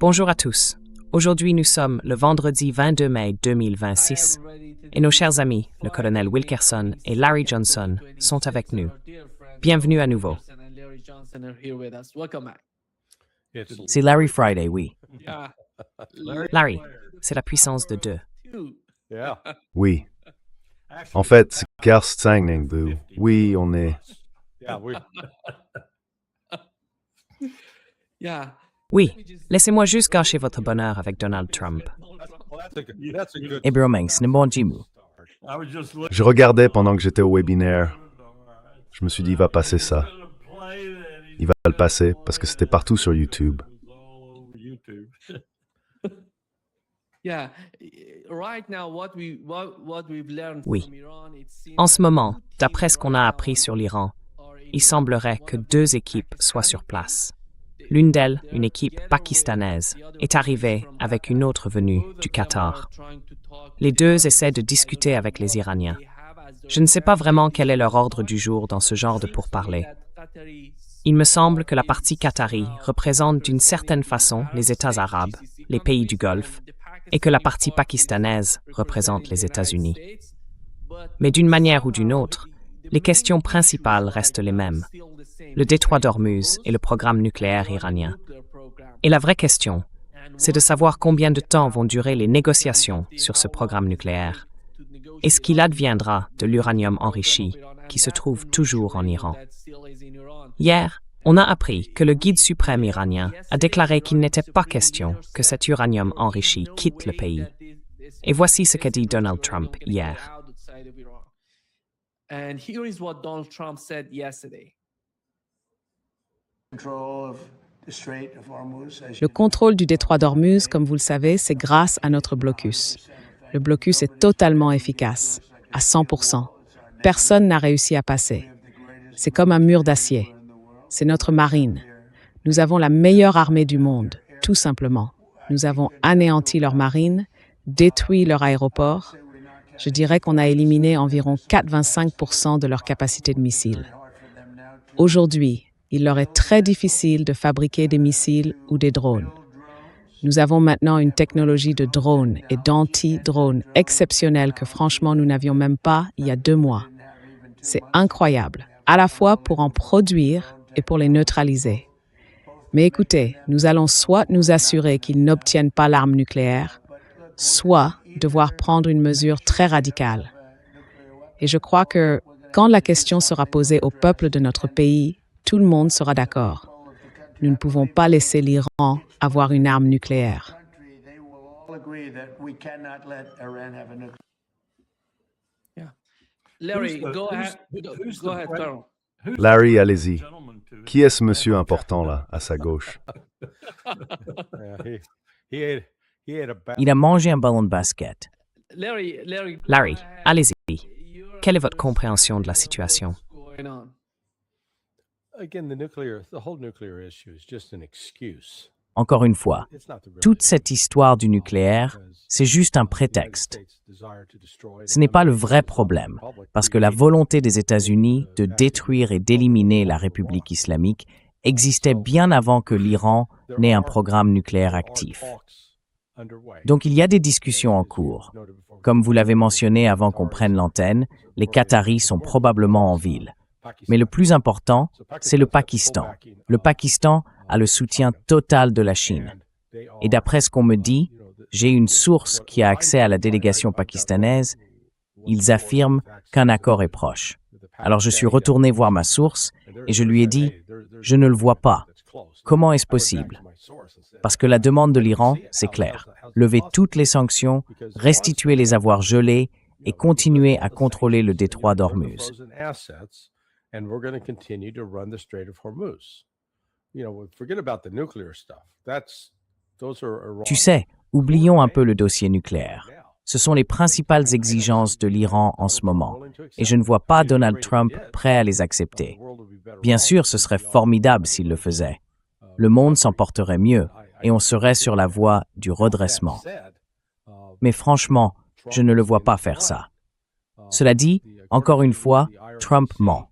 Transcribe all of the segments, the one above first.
Bonjour à tous. Aujourd'hui, nous sommes le vendredi 22 mai 2026 et nos chers amis, le colonel Wilkerson et Larry Johnson, sont avec nous. Bienvenue à nouveau. C'est Larry Friday, oui. Larry, c'est la puissance de 2. Oui. En fait, c'est Kerstagning, Boo. Oui, on est... Oui, laissez-moi juste gâcher votre bonheur avec Donald Trump. Et Bromanx, Nibonjimu. Je regardais pendant que j'étais au webinaire. Je me suis dit, il va passer ça. Il va le passer parce que c'était partout sur YouTube. Oui. En ce moment, d'après ce qu'on a appris sur l'Iran, il semblerait que 2 équipes soient sur place. L'une d'elles, une équipe pakistanaise, est arrivée avec une autre venue du Qatar. Les 2 essaient de discuter avec les Iraniens. Je ne sais pas vraiment quel est leur ordre du jour dans ce genre de pourparlers. Il me semble que la partie qatari représente d'une certaine façon les États arabes, les pays du Golfe, et que la partie pakistanaise représente les États-Unis. Mais d'une manière ou d'une autre, les questions principales restent les mêmes. Le détroit d'Ormuz et le programme nucléaire iranien. Et la vraie question, c'est de savoir combien de temps vont durer les négociations sur ce programme nucléaire et ce qu'il adviendra de l'uranium enrichi qui se trouve toujours en Iran. Hier, on a appris que le guide suprême iranien a déclaré qu'il n'était pas question que cet uranium enrichi quitte le pays. Et voici ce qu'a dit Donald Trump hier. And here is what Donald Trump said yesterday. Le contrôle du détroit d'Ormuz, comme vous le savez, c'est grâce à notre blocus. Le blocus est totalement efficace, à 100%. Personne n'a réussi à passer. C'est comme un mur d'acier. C'est notre marine. Nous avons la meilleure armée du monde, tout simplement. Nous avons anéanti leur marine, détruit leur aéroport. Je dirais qu'on a éliminé environ 85% de leur capacité de missiles. Aujourd'hui, il leur est très difficile de fabriquer des missiles ou des drones. Nous avons maintenant une technologie de drones et d'anti-drones exceptionnelle que franchement nous n'avions même pas il y a 2 mois. C'est incroyable, à la fois pour en produire et pour les neutraliser. Mais écoutez, nous allons soit nous assurer qu'ils n'obtiennent pas l'arme nucléaire, soit devoir prendre une mesure très radicale. Et je crois que quand la question sera posée au peuple de notre pays, tout le monde sera d'accord. Nous ne pouvons pas laisser l'Iran avoir une arme nucléaire. Larry, go ahead, Colonel. Larry, allez-y. Qui est ce monsieur important là, à sa gauche? Il a mangé un ballon de basket. Larry, Larry, allez-y. Quelle est votre compréhension de la situation? Encore une fois, toute cette histoire du nucléaire, c'est juste un prétexte. Ce n'est pas le vrai problème, parce que la volonté des États-Unis de détruire et d'éliminer la République islamique existait bien avant que l'Iran n'ait un programme nucléaire actif. Donc il y a des discussions en cours. Comme vous l'avez mentionné avant qu'on prenne l'antenne, les Qataris sont probablement en ville. Mais le plus important, c'est le Pakistan. Le Pakistan a le soutien total de la Chine. Et d'après ce qu'on me dit, j'ai une source qui a accès à la délégation pakistanaise. Ils affirment qu'un accord est proche. Alors je suis retourné voir ma source et je lui ai dit « Je ne le vois pas. Comment est-ce possible ?» Parce que la demande de l'Iran, c'est clair. Lever toutes les sanctions, restituer les avoirs gelés et continuer à contrôler le détroit d'Ormuz. Tu sais, oublions un peu le dossier nucléaire. Ce sont les principales exigences de l'Iran en ce moment, et je ne vois pas Donald Trump prêt à les accepter. Bien sûr, ce serait formidable s'il le faisait. Le monde s'en porterait mieux, et on serait sur la voie du redressement. Mais franchement, je ne le vois pas faire ça. Cela dit, encore une fois, Trump ment.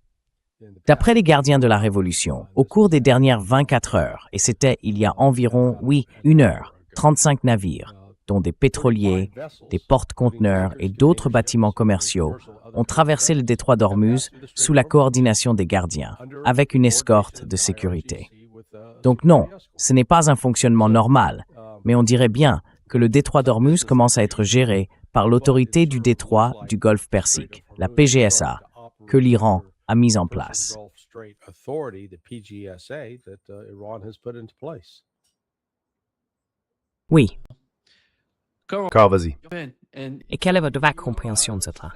D'après les gardiens de la Révolution, au cours des dernières 24 heures, et c'était il y a environ, 1 heure, 35 navires, dont des pétroliers, des porte-conteneurs et d'autres bâtiments commerciaux, ont traversé le détroit d'Ormuz sous la coordination des gardiens, avec une escorte de sécurité. Donc non, ce n'est pas un fonctionnement normal, mais on dirait bien que le détroit d'Ormuz commence à être géré par l'autorité du détroit du Golfe Persique, la PGSA, que l'Iran a mise en place. Oui. Carl, vas-y. Et quelle est votre compréhension de cela?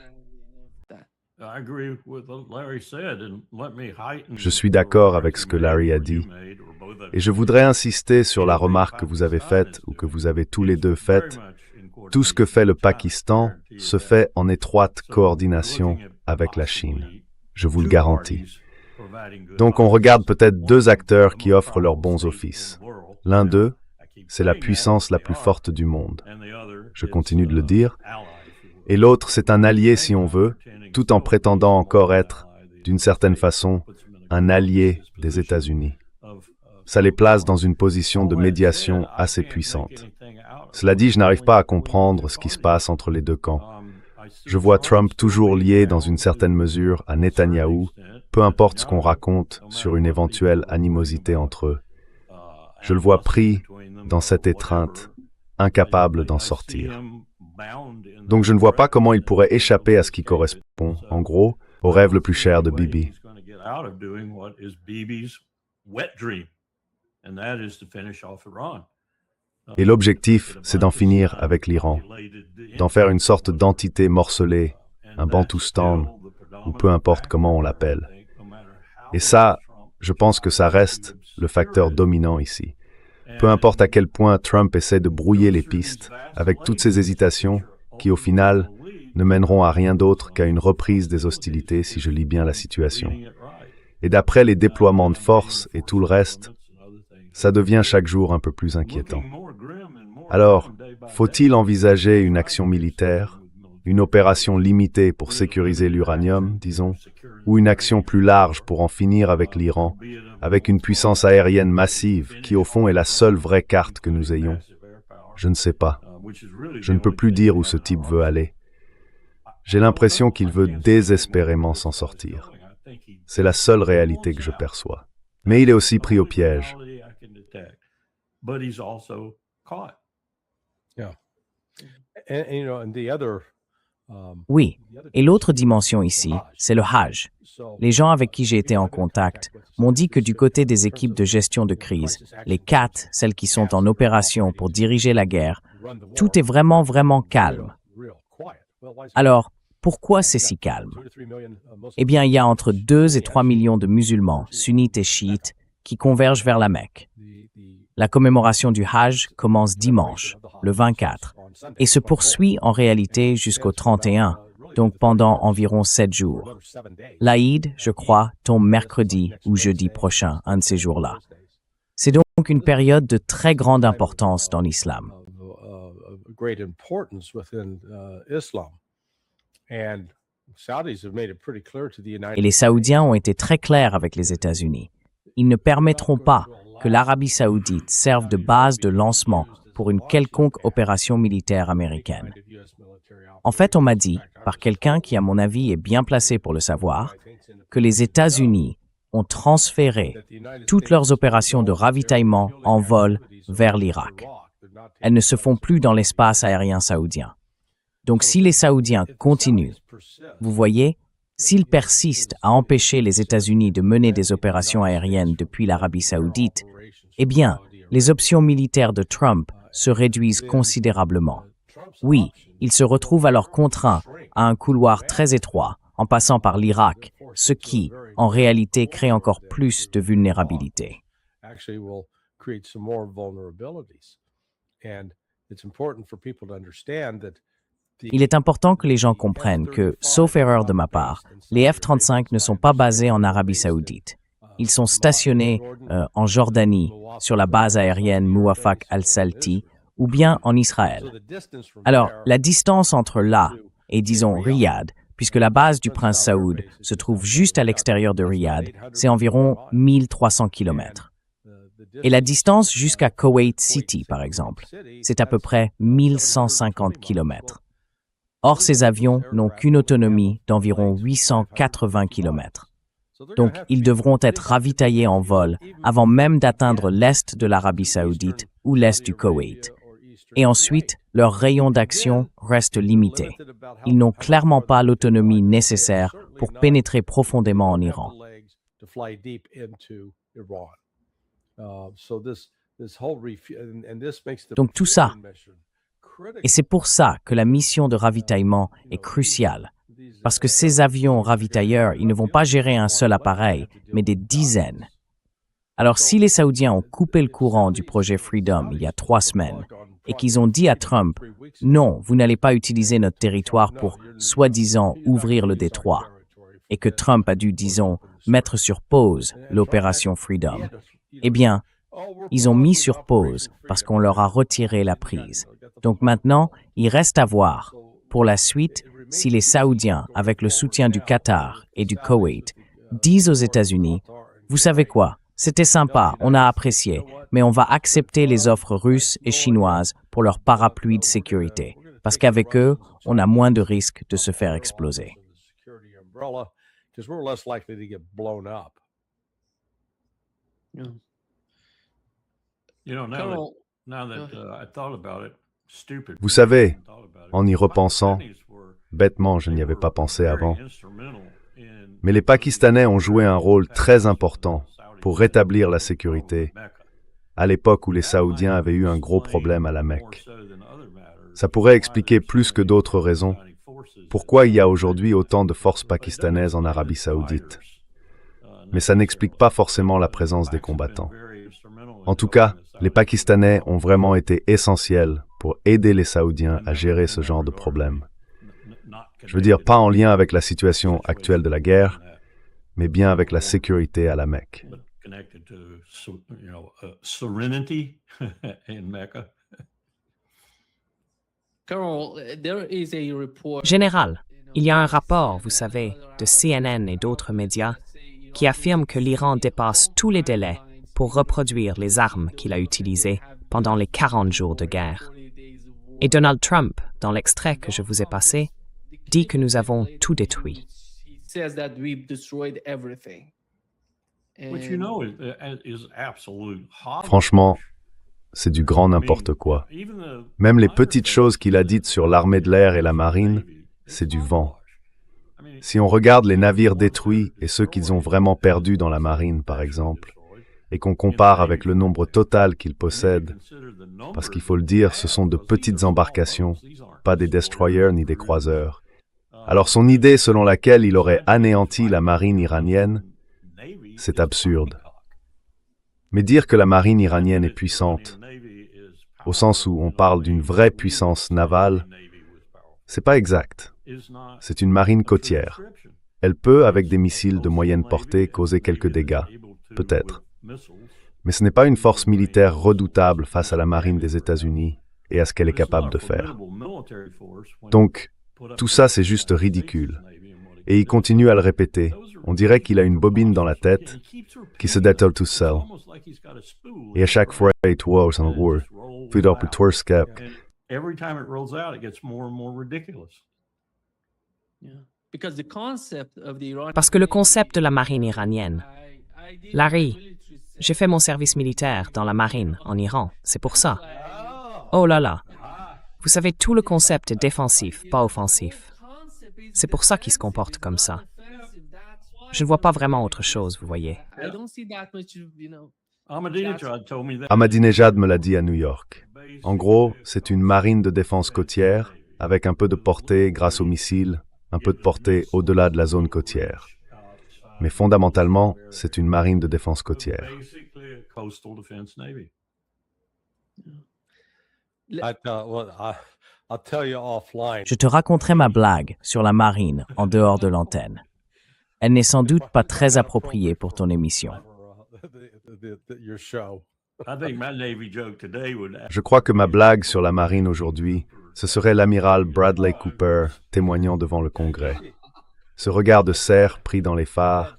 Je suis d'accord avec ce que Larry a dit, et je voudrais insister sur la remarque que vous avez faite, ou que vous avez tous les deux faite. Tout ce que fait le Pakistan se fait en étroite coordination avec la Chine. Je vous le garantis. Donc on regarde peut-être deux acteurs qui offrent leurs bons offices. L'un d'eux, c'est la puissance la plus forte du monde. Je continue de le dire. Et l'autre, c'est un allié si on veut, tout en prétendant encore être, d'une certaine façon, un allié des États-Unis. Ça les place dans une position de médiation assez puissante. Cela dit, je n'arrive pas à comprendre ce qui se passe entre les deux camps. Je vois Trump toujours lié dans une certaine mesure à Netanyahou, peu importe ce qu'on raconte sur une éventuelle animosité entre eux. Je le vois pris dans cette étreinte, incapable d'en sortir. Donc je ne vois pas comment il pourrait échapper à ce qui correspond, en gros, au rêve le plus cher de Bibi. Et l'objectif, c'est d'en finir avec l'Iran, d'en faire une sorte d'entité morcelée, un Bantoustan, ou peu importe comment on l'appelle. Et ça, je pense que ça reste le facteur dominant ici. Peu importe à quel point Trump essaie de brouiller les pistes, avec toutes ces hésitations, qui au final ne mèneront à rien d'autre qu'à une reprise des hostilités si je lis bien la situation. Et d'après les déploiements de force et tout le reste, ça devient chaque jour un peu plus inquiétant. Alors, faut-il envisager une action militaire, une opération limitée pour sécuriser l'uranium, disons, ou une action plus large pour en finir avec l'Iran, avec une puissance aérienne massive qui au fond est la seule vraie carte que nous ayons? Je ne sais pas. Je ne peux plus dire où ce type veut aller. J'ai l'impression qu'il veut désespérément s'en sortir. C'est la seule réalité que je perçois. Mais il est aussi pris au piège. Oui, et l'autre dimension ici, c'est le Hajj. Les gens avec qui j'ai été en contact m'ont dit que du côté des équipes de gestion de crise, les 4, celles qui sont en opération pour diriger la guerre, tout est vraiment calme. Alors, pourquoi c'est si calme? Eh bien, il y a entre 2 et 3 millions de musulmans, sunnites et chiites, qui convergent vers la Mecque. La commémoration du Hajj commence dimanche, le 24, et se poursuit en réalité jusqu'au 31, donc pendant environ 7 jours. L'Aïd, je crois, tombe mercredi ou jeudi prochain, un de ces jours-là. C'est donc une période de très grande importance dans l'islam. Et les Saoudiens ont été très clairs avec les États-Unis. Ils ne permettront pas que l'Arabie saoudite serve de base de lancement pour une quelconque opération militaire américaine. En fait, on m'a dit, par quelqu'un qui, à mon avis, est bien placé pour le savoir, que les États-Unis ont transféré toutes leurs opérations de ravitaillement en vol vers l'Irak. Elles ne se font plus dans l'espace aérien saoudien. Donc si les Saoudiens continuent, vous voyez, s'ils persistent à empêcher les États-Unis de mener des opérations aériennes depuis l'Arabie saoudite, eh bien, les options militaires de Trump se réduisent considérablement. Oui, ils se retrouvent alors contraints à un couloir très étroit en passant par l'Irak, ce qui, en réalité, crée encore plus de vulnérabilité. Il est important que les gens comprennent que, sauf erreur de ma part, les F-35 ne sont pas basés en Arabie saoudite. Ils sont stationnés en Jordanie, sur la base aérienne Muwafaq al-Salti, ou bien en Israël. Alors, la distance entre là et, disons, Riyad, puisque la base du prince Saoud se trouve juste à l'extérieur de Riyad, c'est environ 1300 km. Et la distance jusqu'à Kuwait City, par exemple, c'est à peu près 1150 km. Or, ces avions n'ont qu'une autonomie d'environ 880 km. Donc, ils devront être ravitaillés en vol avant même d'atteindre l'est de l'Arabie saoudite ou l'est du Koweït. Et ensuite, leur rayon d'action reste limité. Ils n'ont clairement pas l'autonomie nécessaire pour pénétrer profondément en Iran. Donc tout ça, et c'est pour ça que la mission de ravitaillement est cruciale, parce que ces avions ravitailleurs, ils ne vont pas gérer un seul appareil, mais des dizaines. Alors si les Saoudiens ont coupé le courant du projet Freedom il y a 3 semaines, et qu'ils ont dit à Trump « Non, vous n'allez pas utiliser notre territoire pour, soi-disant, ouvrir le détroit », et que Trump a dû, disons, mettre sur pause l'opération Freedom, eh bien, ils ont mis sur pause parce qu'on leur a retiré la prise. Donc maintenant, il reste à voir, pour la suite, si les Saoudiens, avec le soutien du Qatar et du Koweït, disent aux États-Unis « Vous savez quoi ? C'était sympa, on a apprécié, mais on va accepter les offres russes et chinoises pour leur parapluie de sécurité, parce qu'avec eux, on a moins de risques de se faire exploser. » Vous savez, en y repensant, bêtement, je n'y avais pas pensé avant, mais les Pakistanais ont joué un rôle très important pour rétablir la sécurité à l'époque où les Saoudiens avaient eu un gros problème à la Mecque. Ça pourrait expliquer plus que d'autres raisons pourquoi il y a aujourd'hui autant de forces pakistanaises en Arabie saoudite. Mais ça n'explique pas forcément la présence des combattants. En tout cas, les Pakistanais ont vraiment été essentiels pour aider les Saoudiens à gérer ce genre de problème. Je veux dire, pas en lien avec la situation actuelle de la guerre, mais bien avec la sécurité à la Mecque. Général, il y a un rapport, vous savez, de CNN et d'autres médias qui affirme que l'Iran dépasse tous les délais pour reproduire les armes qu'il a utilisées pendant les 40 jours de guerre. Et Donald Trump, dans l'extrait que je vous ai passé, dit que nous avons tout détruit. Franchement, c'est du grand n'importe quoi. Même les petites choses qu'il a dites sur l'armée de l'air et la marine, c'est du vent. Si on regarde les navires détruits et ceux qu'ils ont vraiment perdus dans la marine, par exemple, et qu'on compare avec le nombre total qu'ils possèdent, parce qu'il faut le dire, ce sont de petites embarcations, pas des destroyers ni des croiseurs. Alors son idée selon laquelle il aurait anéanti la marine iranienne, c'est absurde. Mais dire que la marine iranienne est puissante, au sens où on parle d'une vraie puissance navale, c'est pas exact. C'est une marine côtière. Elle peut, avec des missiles de moyenne portée, causer quelques dégâts, peut-être. Mais ce n'est pas une force militaire redoutable face à la marine des États-Unis et à ce qu'elle est capable de faire. Donc, tout ça, c'est juste ridicule. Et il continue à le répéter. On dirait qu'il a une bobine dans la tête qui se détale tout seul. Et à chaque fois, il tourne en word. Puis on peut tourner. Parce que le concept de la marine iranienne, Larry, j'ai fait mon service militaire dans la marine en Iran, c'est pour ça. Oh là là, vous savez, tout le concept est défensif, pas offensif. C'est pour ça qu'il se comporte comme ça. Je ne vois pas vraiment autre chose, vous voyez. Ahmadinejad me l'a dit à New York. En gros, c'est une marine de défense côtière, avec un peu de portée grâce aux missiles, un peu de portée au-delà de la zone côtière. Mais fondamentalement, c'est une marine de défense côtière. Je te raconterai ma blague sur la marine en dehors de l'antenne. Elle n'est sans doute pas très appropriée pour ton émission. Je crois que ma blague sur la marine aujourd'hui, ce serait l'amiral Bradley Cooper témoignant devant le Congrès. Ce regard de cerf pris dans les phares,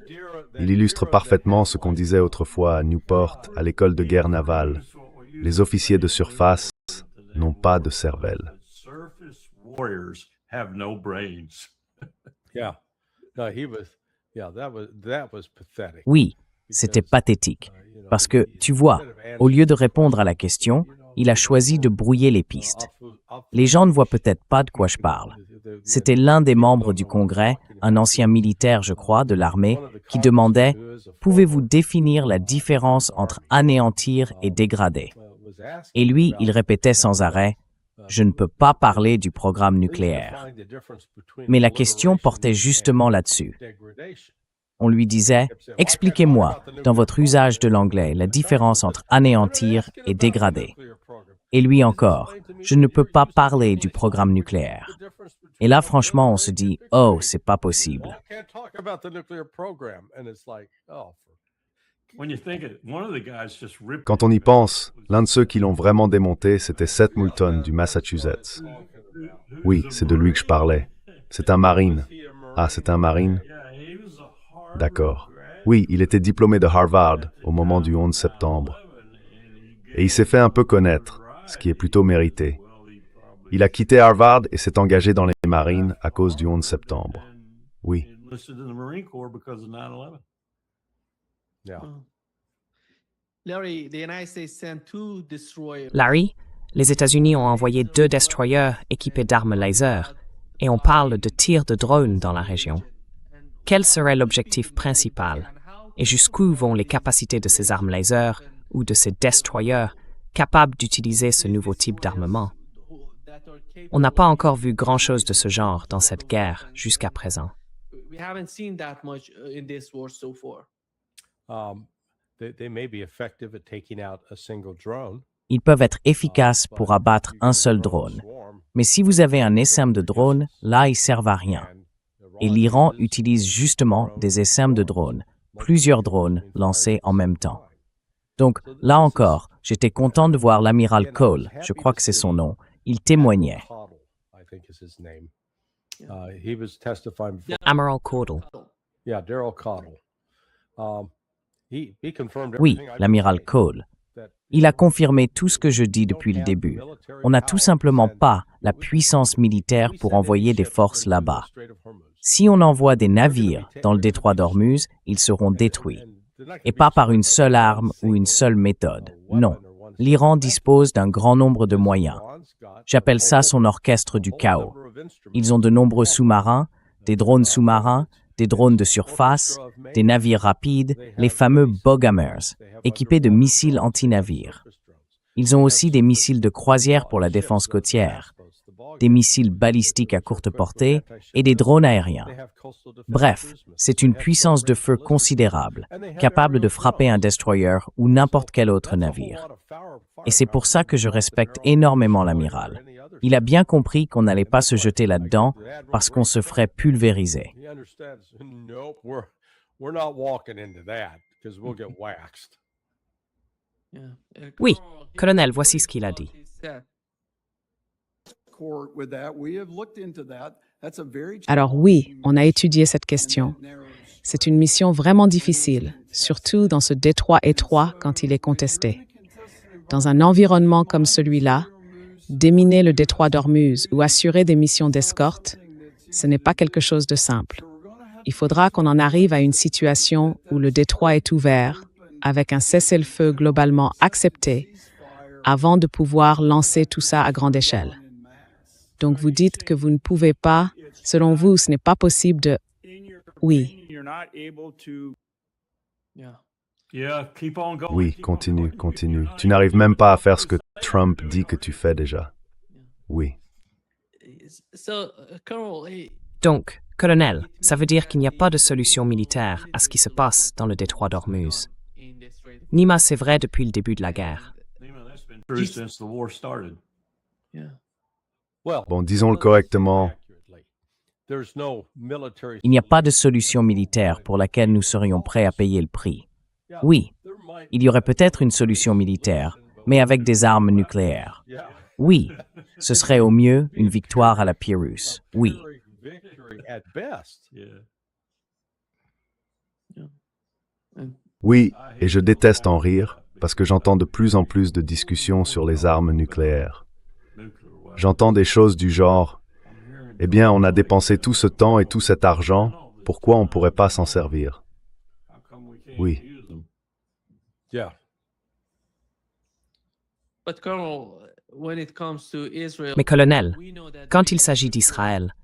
il illustre parfaitement ce qu'on disait autrefois à Newport, à l'école de guerre navale. Les officiers de surface n'ont pas de cervelle. Oui, c'était pathétique. Parce que, tu vois, au lieu de répondre à la question, il a choisi de brouiller les pistes. Les gens ne voient peut-être pas de quoi je parle. C'était l'un des membres du Congrès, un ancien militaire, je crois, de l'armée, qui demandait « Pouvez-vous définir la différence entre anéantir et dégrader ?» Et lui, il répétait sans arrêt « Je ne peux pas parler du programme nucléaire. » Mais la question portait justement là-dessus. On lui disait « Expliquez-moi, dans votre usage de l'anglais, la différence entre anéantir et dégrader. » Et lui encore « Je ne peux pas parler du programme nucléaire. » Et là, franchement, on se dit « Oh, c'est pas possible. » Quand on y pense, l'un de ceux qui l'ont vraiment démonté, c'était Seth Moulton du Massachusetts. Oui, c'est de lui que je parlais. C'est un Marine. Ah, c'est un Marine? D'accord. Oui, il était diplômé de Harvard au moment du 11 septembre. Et il s'est fait un peu connaître, ce qui est plutôt mérité. Il a quitté Harvard et s'est engagé dans les Marines à cause du 11 septembre. Oui. Larry, les États-Unis ont envoyé 2 destroyers équipés d'armes laser, et on parle de tirs de drones dans la région. Quel serait l'objectif principal? Et jusqu'où vont les capacités de ces armes laser ou de ces destroyers capables d'utiliser ce nouveau type d'armement? On n'a pas encore vu grand-chose de ce genre dans cette guerre jusqu'à présent. Ils peuvent être efficaces pour abattre un seul drone. Mais si vous avez un essaim de drones, là, ils servent à rien. Et l'Iran utilise justement des essaims de drones, plusieurs drones lancés en même temps. Donc, là encore, j'étais content de voir l'amiral Cole, je crois que c'est son nom, il témoignait. Amiral Caudle. Oui, l'amiral Cole. Il a confirmé tout ce que je dis depuis le début. On n'a tout simplement pas la puissance militaire pour envoyer des forces là-bas. Si on envoie des navires dans le détroit d'Ormuz, ils seront détruits. Et pas par une seule arme ou une seule méthode. Non. L'Iran dispose d'un grand nombre de moyens. J'appelle ça son orchestre du chaos. Ils ont de nombreux sous-marins, des drones sous-marins, des drones de surface, des navires rapides, les fameux Boghammers, équipés de missiles anti-navires. Ils ont aussi des missiles de croisière pour la défense côtière, des missiles balistiques à courte portée et des drones aériens. Bref, c'est une puissance de feu considérable, capable de frapper un destroyer ou n'importe quel autre navire. Et c'est pour ça que je respecte énormément l'amiral. Il a bien compris qu'on n'allait pas se jeter là-dedans parce qu'on se ferait pulvériser. Oui, colonel, voici ce qu'il a dit. Alors oui, on a étudié cette question. C'est une mission vraiment difficile, surtout dans ce détroit étroit quand il est contesté. Dans un environnement comme celui-là, déminer le détroit d'Ormuz ou assurer des missions d'escorte, ce n'est pas quelque chose de simple. Il faudra qu'on en arrive à une situation où le détroit est ouvert, avec un cessez-le-feu globalement accepté, avant de pouvoir lancer tout ça à grande échelle. Donc vous dites que vous ne pouvez pas, selon vous, ce n'est pas possible de... Oui. Oui, continue. Tu n'arrives même pas à faire ce que Trump dit que tu fais déjà. Oui. Donc, colonel, ça veut dire qu'il n'y a pas de solution militaire à ce qui se passe dans le détroit d'Ormuz. Nima, c'est vrai depuis le début de la guerre. Bon, disons-le correctement. Il n'y a pas de solution militaire pour laquelle nous serions prêts à payer le prix. Oui, il y aurait peut-être une solution militaire, mais avec des armes nucléaires. Oui, ce serait au mieux une victoire à la Pyrrhus. Oui, Oui, et je déteste en rire parce que j'entends de plus en plus de discussions sur les armes nucléaires. J'entends des choses du genre « Eh bien, on a dépensé tout ce temps et tout cet argent, pourquoi on ne pourrait pas s'en servir ?» Oui. But Colonel, when it comes to Israel, Mais colonel, we know that quand il s'agit d'Israël,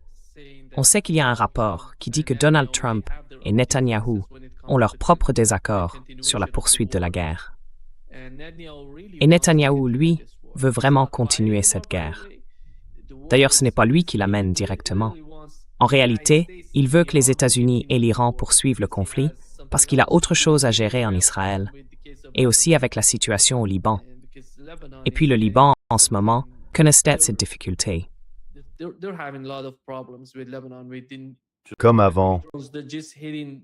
on sait qu'il y a un rapport qui dit que Donald Trump et Netanyahou ont leur propre désaccord sur la poursuite de la guerre. Et Netanyahou, lui, veut vraiment continuer cette guerre. D'ailleurs, ce n'est pas lui qui l'amène directement. En réalité, il veut que les États-Unis et l'Iran poursuivent le conflit parce qu'il a autre chose à gérer en Israël et aussi avec la situation au Liban. Et puis le Liban, en ce moment, connaît cette difficulté. they're having a lot of problems with Lebanon. Comme avant, They're just hitting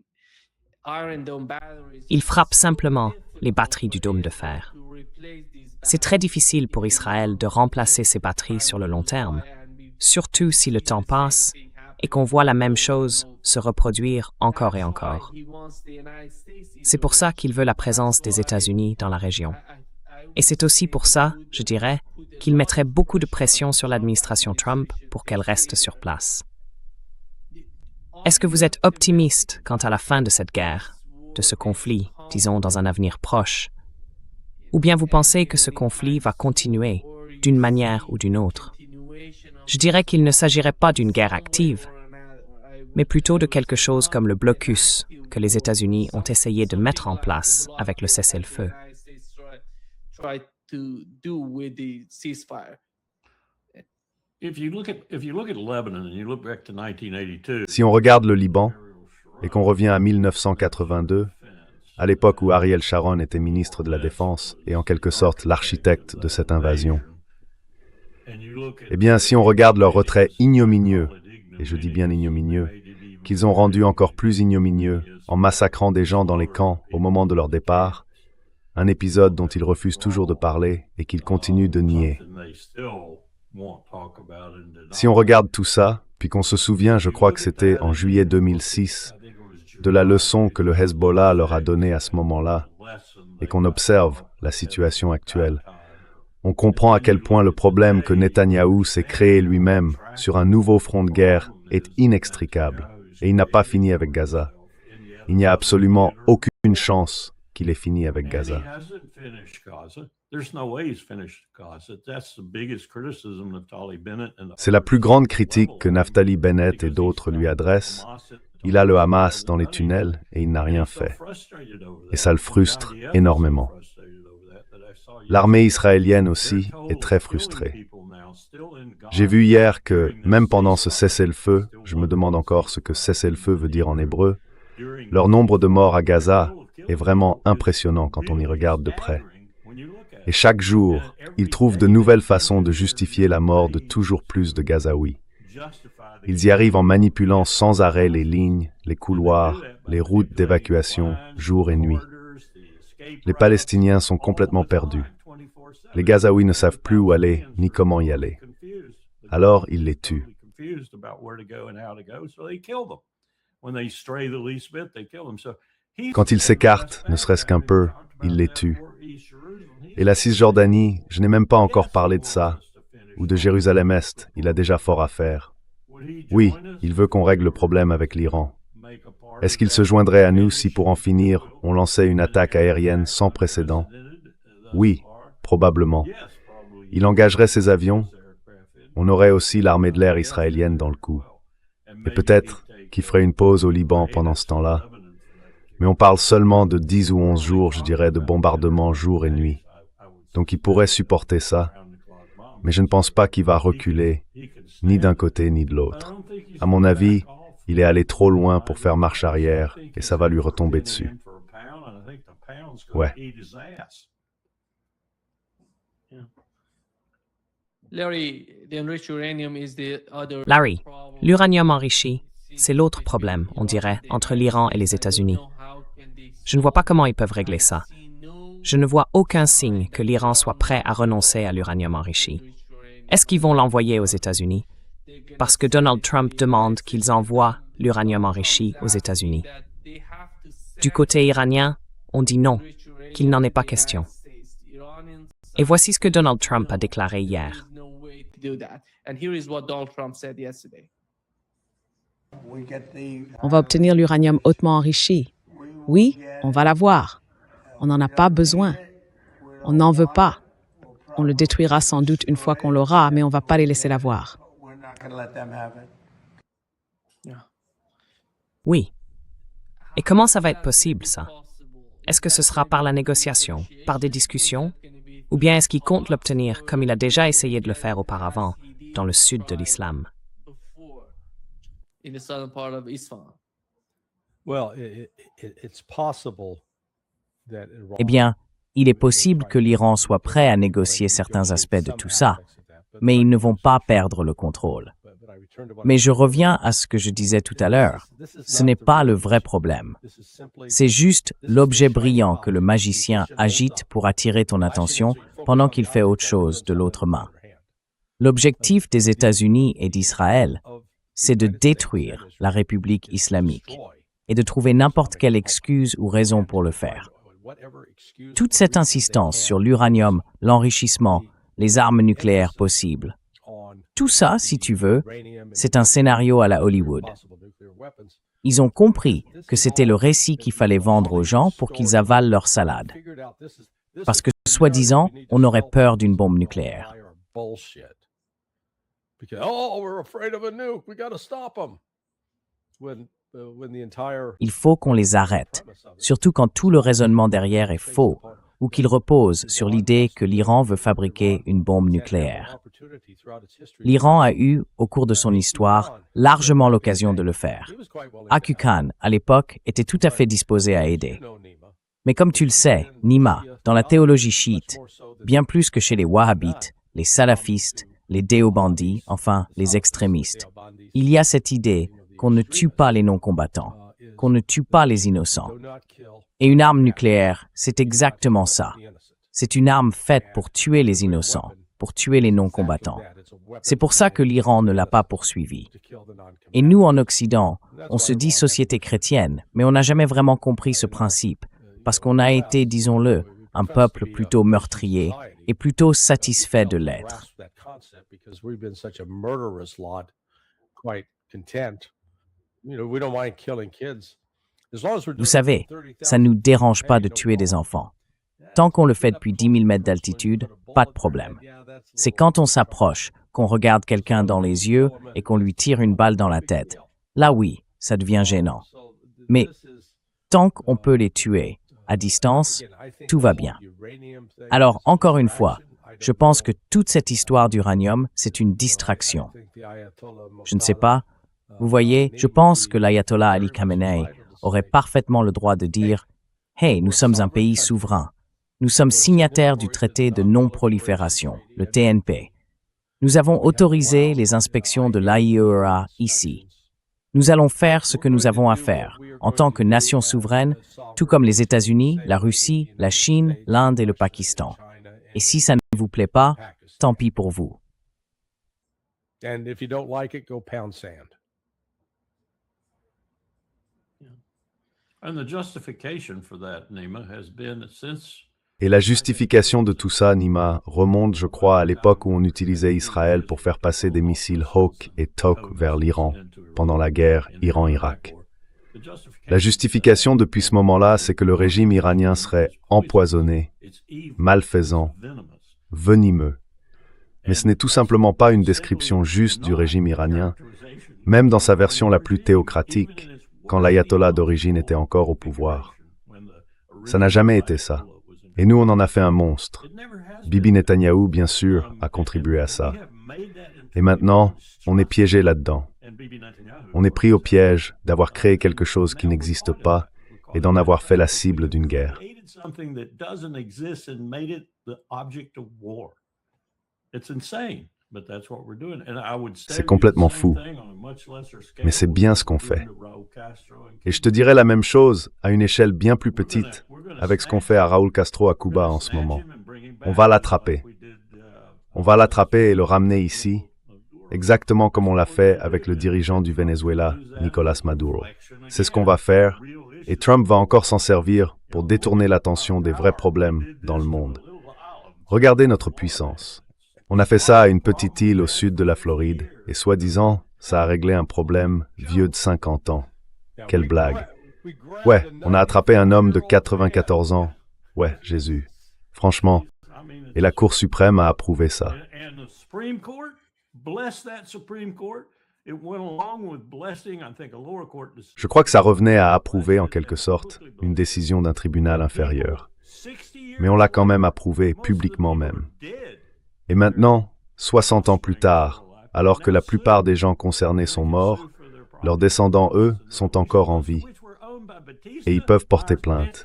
Iron Dome batteries. Il frappe simplement les batteries du dôme de fer. To replace these C'est très difficile pour Israël de remplacer ces batteries sur le long terme, surtout si le temps passe et qu'on voit la même chose se reproduire encore et encore. C'est pour ça qu'il veut la présence des États-Unis dans la région. Et c'est aussi pour ça, je dirais, qu'il mettrait beaucoup de pression sur l'administration Trump pour qu'elle reste sur place. Est-ce que vous êtes optimiste quant à la fin de cette guerre, de ce conflit, disons dans un avenir proche? Ou bien vous pensez que ce conflit va continuer d'une manière ou d'une autre? Je dirais qu'il ne s'agirait pas d'une guerre active, mais plutôt de quelque chose comme le blocus que les États-Unis ont essayé de mettre en place avec le cessez-le-feu. Try to do with the ceasefire. If you look at Lebanon and you look back to 1982, si on regarde le Liban et qu'on revient à 1982, à l'époque où Ariel Sharon était ministre de la Défense et en quelque sorte l'architecte de cette invasion, eh bien, si on regarde leur retrait ignominieux, et je dis bien ignominieux, qu'ils ont rendu encore plus ignominieux en massacrant des gens dans les camps au moment de leur départ, un épisode dont ils refusent toujours de parler et qu'ils continuent de nier. Si on regarde tout ça, puis qu'on se souvient, je crois que c'était en juillet 2006, de la leçon que le Hezbollah leur a donnée à ce moment-là, et qu'on observe la situation actuelle, on comprend à quel point le problème que Netanyahou s'est créé lui-même sur un nouveau front de guerre est inextricable, et il n'a pas fini avec Gaza. Il n'y a absolument aucune chance qu'il ait fini avec Gaza. C'est la plus grande critique que Naftali Bennett et d'autres lui adressent. Il a le Hamas dans les tunnels et il n'a rien fait. Et ça le frustre énormément. L'armée israélienne aussi est très frustrée. J'ai vu hier que, même pendant ce cessez-le-feu, je me demande encore ce que cessez-le-feu veut dire en hébreu, leur nombre de morts à Gaza est vraiment impressionnant quand on y regarde de près. Et chaque jour, ils trouvent de nouvelles façons de justifier la mort de toujours plus de Gazaouis. Ils y arrivent en manipulant sans arrêt les lignes, les couloirs, les routes d'évacuation, jour et nuit. Les Palestiniens sont complètement perdus. Les Gazaouis ne savent plus où aller, ni comment y aller. Alors, ils les tuent. Quand ils s'écartent, ne serait-ce qu'un peu, ils les tuent. Et la Cisjordanie, je n'ai même pas encore parlé de ça, ou de Jérusalem-Est, il a déjà fort à faire. Oui, il veut qu'on règle le problème avec l'Iran. Est-ce qu'il se joindrait à nous si, pour en finir, on lançait une attaque aérienne sans précédent? Oui, probablement. Il engagerait ses avions. On aurait aussi l'armée de l'air israélienne dans le coup. Et peut-être qu'il ferait une pause au Liban pendant ce temps-là. Mais on parle seulement de 10 ou 11 jours, je dirais, de bombardements jour et nuit. Donc il pourrait supporter ça. Mais je ne pense pas qu'il va reculer, ni d'un côté ni de l'autre. À mon avis, il est allé trop loin pour faire marche arrière et ça va lui retomber dessus. Ouais. Larry, the enriched uranium is the other Larry, problem. l'uranium enrichi, c'est l'autre problème, on dirait, entre l'Iran et les États-Unis. Je ne vois pas comment ils peuvent régler ça. Je ne vois aucun signe que l'Iran soit prêt à renoncer à l'uranium enrichi. Est-ce qu'ils vont l'envoyer aux États-Unis? parce que Donald Trump demande qu'ils envoient l'uranium enrichi aux États-Unis. Du côté iranien, on dit non, qu'il n'en est pas question. Et voici ce que Donald Trump a déclaré hier. On va obtenir l'uranium hautement enrichi. Oui, on va l'avoir. On n'en a pas besoin. On n'en veut pas. On le détruira sans doute une fois qu'on l'aura, mais on ne va pas les laisser l'avoir. Oui. Et comment ça va être possible, ça? Est-ce que ce sera par la négociation, par des discussions, ou bien est-ce qu'il compte l'obtenir comme il a déjà essayé de le faire auparavant, dans le sud de l'islam? Eh bien, il est possible que l'Iran soit prêt à négocier certains aspects de tout ça, mais ils ne vont pas perdre le contrôle. Mais je reviens à ce que je disais tout à l'heure. Ce n'est pas le vrai problème. C'est juste l'objet brillant que le magicien agite pour attirer ton attention pendant qu'il fait autre chose de l'autre main. L'objectif des États-Unis et d'Israël, c'est de détruire la République islamique et de trouver n'importe quelle excuse ou raison pour le faire. Toute cette insistance sur l'uranium, l'enrichissement, les armes nucléaires possibles, tout ça, si tu veux, c'est un scénario à la Hollywood. Ils ont compris que c'était le récit qu'il fallait vendre aux gens pour qu'ils avalent leur salade. Parce que, soi-disant, on aurait peur d'une bombe nucléaire. Il faut qu'on les arrête, surtout quand tout le raisonnement derrière est faux, ou qu'il repose sur l'idée que l'Iran veut fabriquer une bombe nucléaire. L'Iran a eu, au cours de son histoire, largement l'occasion de le faire. Aku Khan, à l'époque, était tout à fait disposé à aider. Mais comme tu le sais, Nima, dans la théologie chiite, bien plus que chez les wahhabites, les salafistes, les déobandis, enfin les extrémistes, il y a cette idée qu'on ne tue pas les non-combattants, qu'on ne tue pas les innocents. Et une arme nucléaire, c'est exactement ça. C'est une arme faite pour tuer les innocents, pour tuer les non-combattants. C'est pour ça que l'Iran ne l'a pas poursuivi. Et nous, en Occident, on se dit société chrétienne, mais on n'a jamais vraiment compris ce principe, parce qu'on a été, disons-le, un peuple plutôt meurtrier et plutôt satisfait de l'être. Vous savez, ça ne nous dérange pas de tuer des enfants. Tant qu'on le fait depuis 10 000 mètres d'altitude, pas de problème. C'est quand on s'approche, qu'on regarde quelqu'un dans les yeux et qu'on lui tire une balle dans la tête. Là oui, ça devient gênant. Mais tant qu'on peut les tuer à distance, tout va bien. Alors, encore une fois, je pense que toute cette histoire d'uranium, c'est une distraction. Je ne sais pas. Vous voyez, je pense que l'ayatollah Ali Khamenei aurait parfaitement le droit de dire « Hey, nous sommes un pays souverain. Nous sommes signataires du traité de non-prolifération, le TNP. Nous avons autorisé les inspections de l'AIEA ici. Nous allons faire ce que nous avons à faire, en tant que nation souveraine, tout comme les États-Unis, la Russie, la Chine, l'Inde et le Pakistan. Et si ça ne vous plaît pas, tant pis pour vous. » Et la justification de tout ça, Nima, remonte, je crois, à l'époque où on utilisait Israël pour faire passer des missiles Hawk et Tok vers l'Iran, pendant la guerre Iran-Irak. La justification depuis ce moment-là, c'est que le régime iranien serait empoisonné, malfaisant, venimeux. Mais ce n'est tout simplement pas une description juste du régime iranien, même dans sa version la plus théocratique, quand l'ayatollah d'origine était encore au pouvoir. Ça n'a jamais été ça. Et nous, on en a fait un monstre. Bibi Netanyahou, bien sûr, a contribué à ça. Et maintenant, on est piégé là-dedans. On est pris au piège d'avoir créé quelque chose qui n'existe pas et d'en avoir fait la cible d'une guerre. C'est complètement fou, mais c'est bien ce qu'on fait. Et je te dirais la même chose à une échelle bien plus petite avec ce qu'on fait à Raúl Castro à Cuba en ce moment. On va l'attraper. On va l'attraper et le ramener ici. exactement comme on l'a fait avec le dirigeant du Venezuela, Nicolás Maduro. C'est ce qu'on va faire, et Trump va encore s'en servir pour détourner l'attention des vrais problèmes dans le monde. Regardez notre puissance. On a fait ça à une petite île au sud de la Floride, et soi-disant, ça a réglé un problème vieux de 50 ans. Quelle blague. Ouais, on a attrapé un homme de 94 ans. Ouais, Jésus. Franchement. Et la Cour suprême a approuvé ça. Je crois que ça revenait à approuver, en quelque sorte, une décision d'un tribunal inférieur. Mais on l'a quand même approuvé, publiquement même. Et maintenant, 60 ans plus tard, alors que la plupart des gens concernés sont morts, leurs descendants, eux, sont encore en vie. Et ils peuvent porter plainte.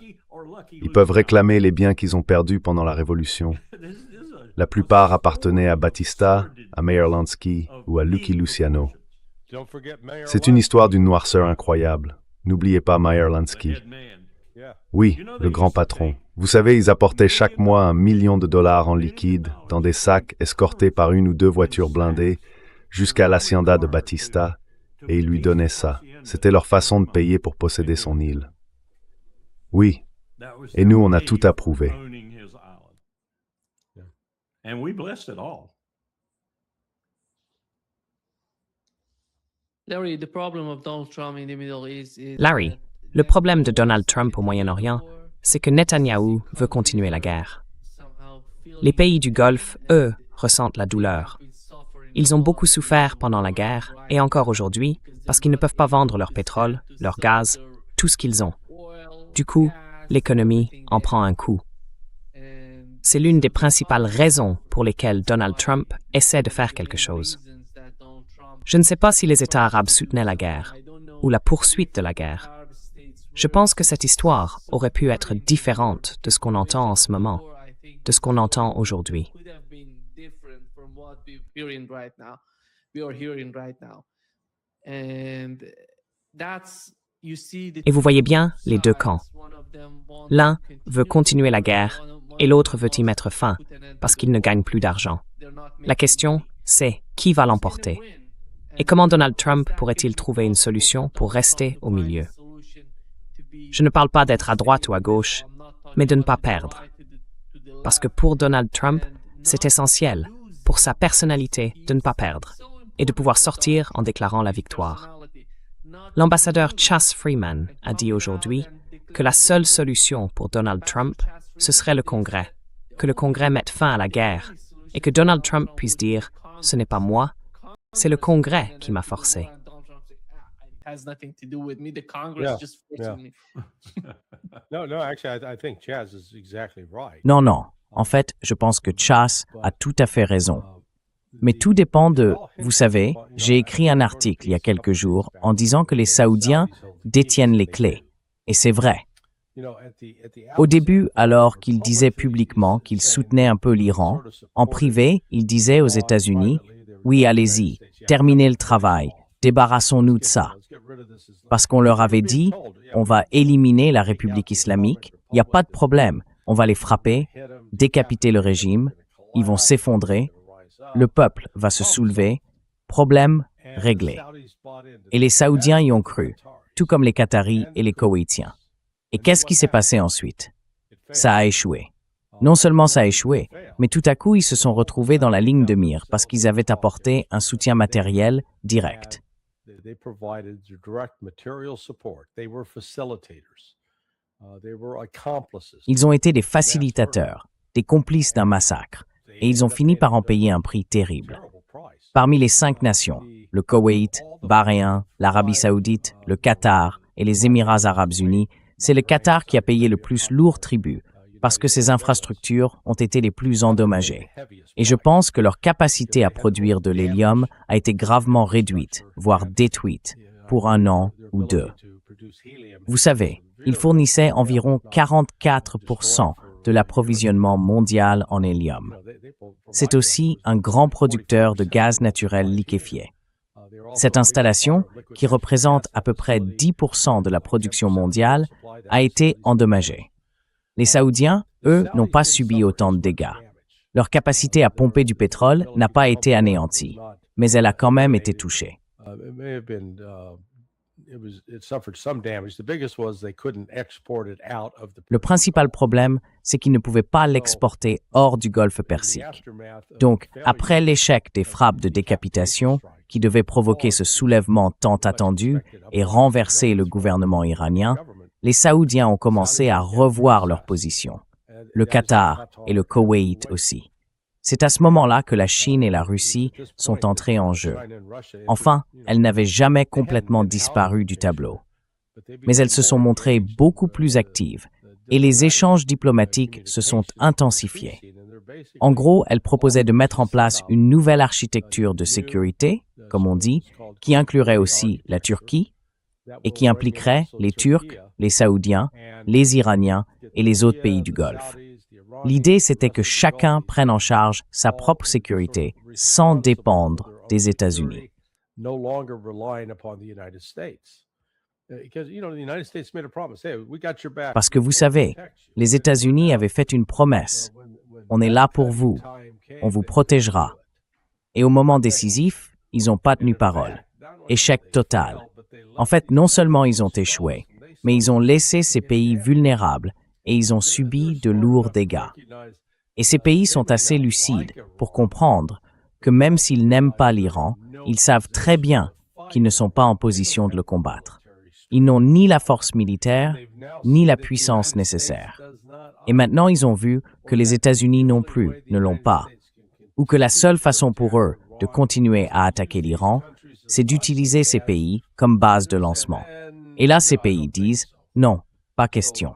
Ils peuvent réclamer les biens qu'ils ont perdus pendant la Révolution. La plupart appartenaient à Batista, à Meyer Lansky ou à Lucky Luciano. C'est une histoire d'une noirceur incroyable. N'oubliez pas Meyer Lansky. Oui, le grand patron. Vous savez, ils apportaient chaque mois $1 million en liquide dans des sacs escortés par 1 ou 2 voitures blindées jusqu'à l'hacienda de Batista, et ils lui donnaient ça. C'était leur façon de payer pour posséder son île. Oui, et nous, on a tout approuvé. Larry, le problème de Donald Trump au Moyen-Orient, c'est que Netanyahou veut continuer la guerre. Les pays du Golfe, eux, ressentent la douleur. Ils ont beaucoup souffert pendant la guerre, et encore aujourd'hui, parce qu'ils ne peuvent pas vendre leur pétrole, leur gaz, tout ce qu'ils ont. Du coup, l'économie en prend un coup. C'est l'une des principales raisons pour lesquelles Donald Trump essaie de faire quelque chose. Je ne sais pas si les États arabes soutenaient la guerre, ou la poursuite de la guerre. Je pense que cette histoire aurait pu être différente de ce qu'on entend en ce moment, de ce qu'on entend aujourd'hui. Et vous voyez bien les deux camps. L'un veut continuer la guerre et l'autre veut y mettre fin parce qu'il ne gagne plus d'argent. La question, c'est qui va l'emporter? Et comment Donald Trump pourrait-il trouver une solution pour rester au milieu? Je ne parle pas d'être à droite ou à gauche, mais de ne pas perdre. Parce que pour Donald Trump, c'est essentiel, pour sa personnalité, de ne pas perdre et de pouvoir sortir en déclarant la victoire. L'ambassadeur Chas Freeman a dit aujourd'hui que la seule solution pour Donald Trump, ce serait le Congrès, que le Congrès mette fin à la guerre et que Donald Trump puisse dire « Ce n'est pas moi, c'est le Congrès qui m'a forcé ». Non, non. En fait, je pense que Chas a tout à fait raison. Mais tout dépend de... Vous savez, j'ai écrit un article il y a quelques jours en disant que les Saoudiens détiennent les clés. Et c'est vrai. Au début, alors qu'il disait publiquement qu'il soutenait un peu l'Iran, en privé, il disait aux États-Unis « Oui, allez-y, terminez le travail, débarrassons-nous de ça. » Parce qu'on leur avait dit « On va éliminer la République islamique, il n'y a pas de problème, on va les frapper, décapiter le régime, ils vont s'effondrer, le peuple va se soulever, problème réglé. » Et les Saoudiens y ont cru, tout comme les Qataris et les Koweïtiens. Et qu'est-ce qui s'est passé ensuite? Ça a échoué. Non seulement ça a échoué, mais tout à coup, ils se sont retrouvés dans la ligne de mire parce qu'ils avaient apporté un soutien matériel direct. Ils ont été des facilitateurs, des complices d'un massacre, et ils ont fini par en payer un prix terrible. Parmi les 5 nations, le Koweït, Bahreïn, l'Arabie saoudite, le Qatar et les Émirats arabes unis, c'est le Qatar qui a payé le plus lourd tribut parce que ses infrastructures ont été les plus endommagées. Et je pense que leur capacité à produire de l'hélium a été gravement réduite, voire détruite, pour 1 an ou 2. Vous savez, ils fournissaient environ 44% de l'approvisionnement mondial en hélium. C'est aussi un grand producteur de gaz naturel liquéfié. Cette installation, qui représente à peu près 10% de la production mondiale, a été endommagée. Les Saoudiens, eux, n'ont pas subi autant de dégâts. Leur capacité à pomper du pétrole n'a pas été anéantie. mais elle a quand même été touchée. Le principal problème, c'est qu'ils ne pouvaient pas l'exporter hors du golfe Persique. Donc, après l'échec des frappes de décapitation, qui devaient provoquer ce soulèvement tant attendu et renverser le gouvernement iranien, les Saoudiens ont commencé à revoir leur position. Le Qatar et le Koweït aussi. C'est à ce moment-là que la Chine et la Russie sont entrées en jeu. Enfin, elles n'avaient jamais complètement disparu du tableau. Mais elles se sont montrées beaucoup plus actives et les échanges diplomatiques se sont intensifiés. En gros, elles proposaient de mettre en place une nouvelle architecture de sécurité, comme on dit, qui inclurait aussi la Turquie et qui impliquerait les Turcs, les Saoudiens, les Iraniens et les autres pays du Golfe. L'idée, c'était que chacun prenne en charge sa propre sécurité sans dépendre des États-Unis. Parce que vous savez, les États-Unis avaient fait une promesse. On est là pour vous. On vous protégera. Et au moment décisif, ils n'ont pas tenu parole. Échec total. En fait, non seulement ils ont échoué, mais ils ont laissé ces pays vulnérables et ils ont subi de lourds dégâts. Et ces pays sont assez lucides pour comprendre que même s'ils n'aiment pas l'Iran, ils savent très bien qu'ils ne sont pas en position de le combattre. Ils n'ont ni la force militaire, ni la puissance nécessaire. Et maintenant, ils ont vu que les États-Unis non plus ne l'ont pas, ou que la seule façon pour eux de continuer à attaquer l'Iran, c'est d'utiliser ces pays comme base de lancement. Et là, ces pays disent « non, pas question ».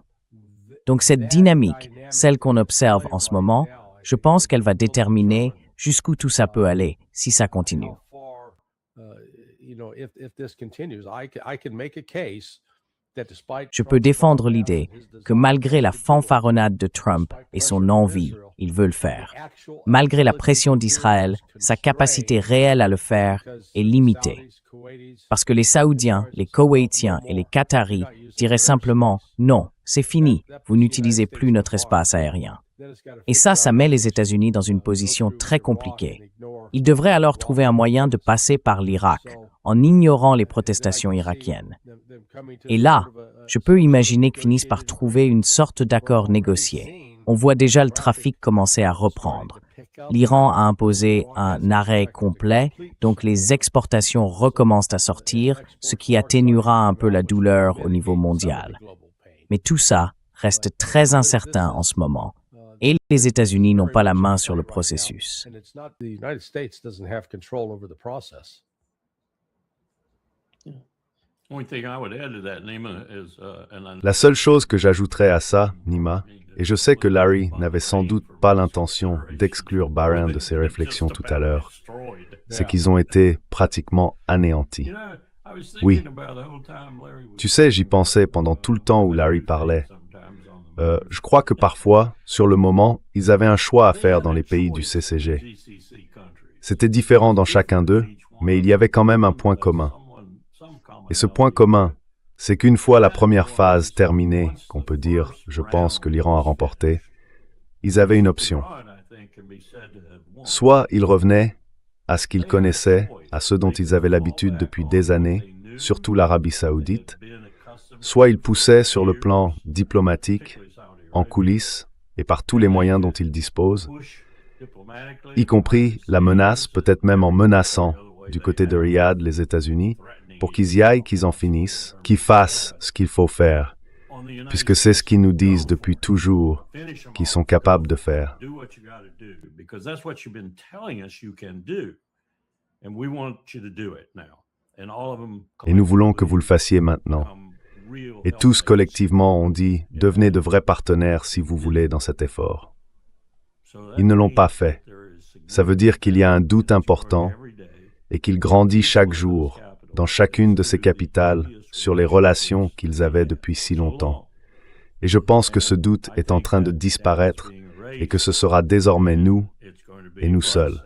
Donc cette dynamique, celle qu'on observe en ce moment, je pense qu'elle va déterminer jusqu'où tout ça peut aller si ça continue. Je peux défendre l'idée que malgré la fanfaronnade de Trump et son envie, il veut le faire. Malgré la pression d'Israël, sa capacité réelle à le faire est limitée. Parce que les Saoudiens, les Koweïtiens et les Qataris diraient simplement « non, c'est fini, vous n'utilisez plus notre espace aérien ». Et ça met les États-Unis dans une position très compliquée. Ils devraient alors trouver un moyen de passer par l'Irak, en ignorant les protestations irakiennes. Et là, je peux imaginer qu'ils finissent par trouver une sorte d'accord négocié. On voit déjà le trafic commencer à reprendre. L'Iran a imposé un arrêt complet, donc les exportations recommencent à sortir, ce qui atténuera un peu la douleur au niveau mondial. Mais tout ça reste très incertain en ce moment. Et les États-Unis n'ont pas la main sur le processus. La seule chose que j'ajouterais à ça, Nima, et je sais que Larry n'avait sans doute pas l'intention d'exclure Bahreïn de ses réflexions tout à l'heure, c'est qu'ils ont été pratiquement anéantis. Oui. Tu sais, j'y pensais pendant tout le temps où Larry parlait. Je crois que parfois, sur le moment, ils avaient un choix à faire dans les pays du CCG. C'était différent dans chacun d'eux, mais il y avait quand même un point commun. Et ce point commun, c'est qu'une fois la première phase terminée, qu'on peut dire, je pense que l'Iran a remporté, ils avaient une option. Soit ils revenaient à ce qu'ils connaissaient, à ce dont ils avaient l'habitude depuis des années, surtout l'Arabie saoudite, soit ils poussaient sur le plan diplomatique, en coulisses et par tous les moyens dont ils disposent, y compris la menace, peut-être même en menaçant du côté de Riyad les États-Unis, pour qu'ils y aillent, qu'ils en finissent, qu'ils fassent ce qu'il faut faire, puisque c'est ce qu'ils nous disent depuis toujours qu'ils sont capables de faire. Et nous voulons que vous le fassiez maintenant. Et tous collectivement ont dit, devenez de vrais partenaires si vous voulez dans cet effort. Ils ne l'ont pas fait. Ça veut dire qu'il y a un doute important et qu'il grandit chaque jour dans chacune de ces capitales sur les relations qu'ils avaient depuis si longtemps. Et je pense que ce doute est en train de disparaître et que ce sera désormais nous et nous seuls.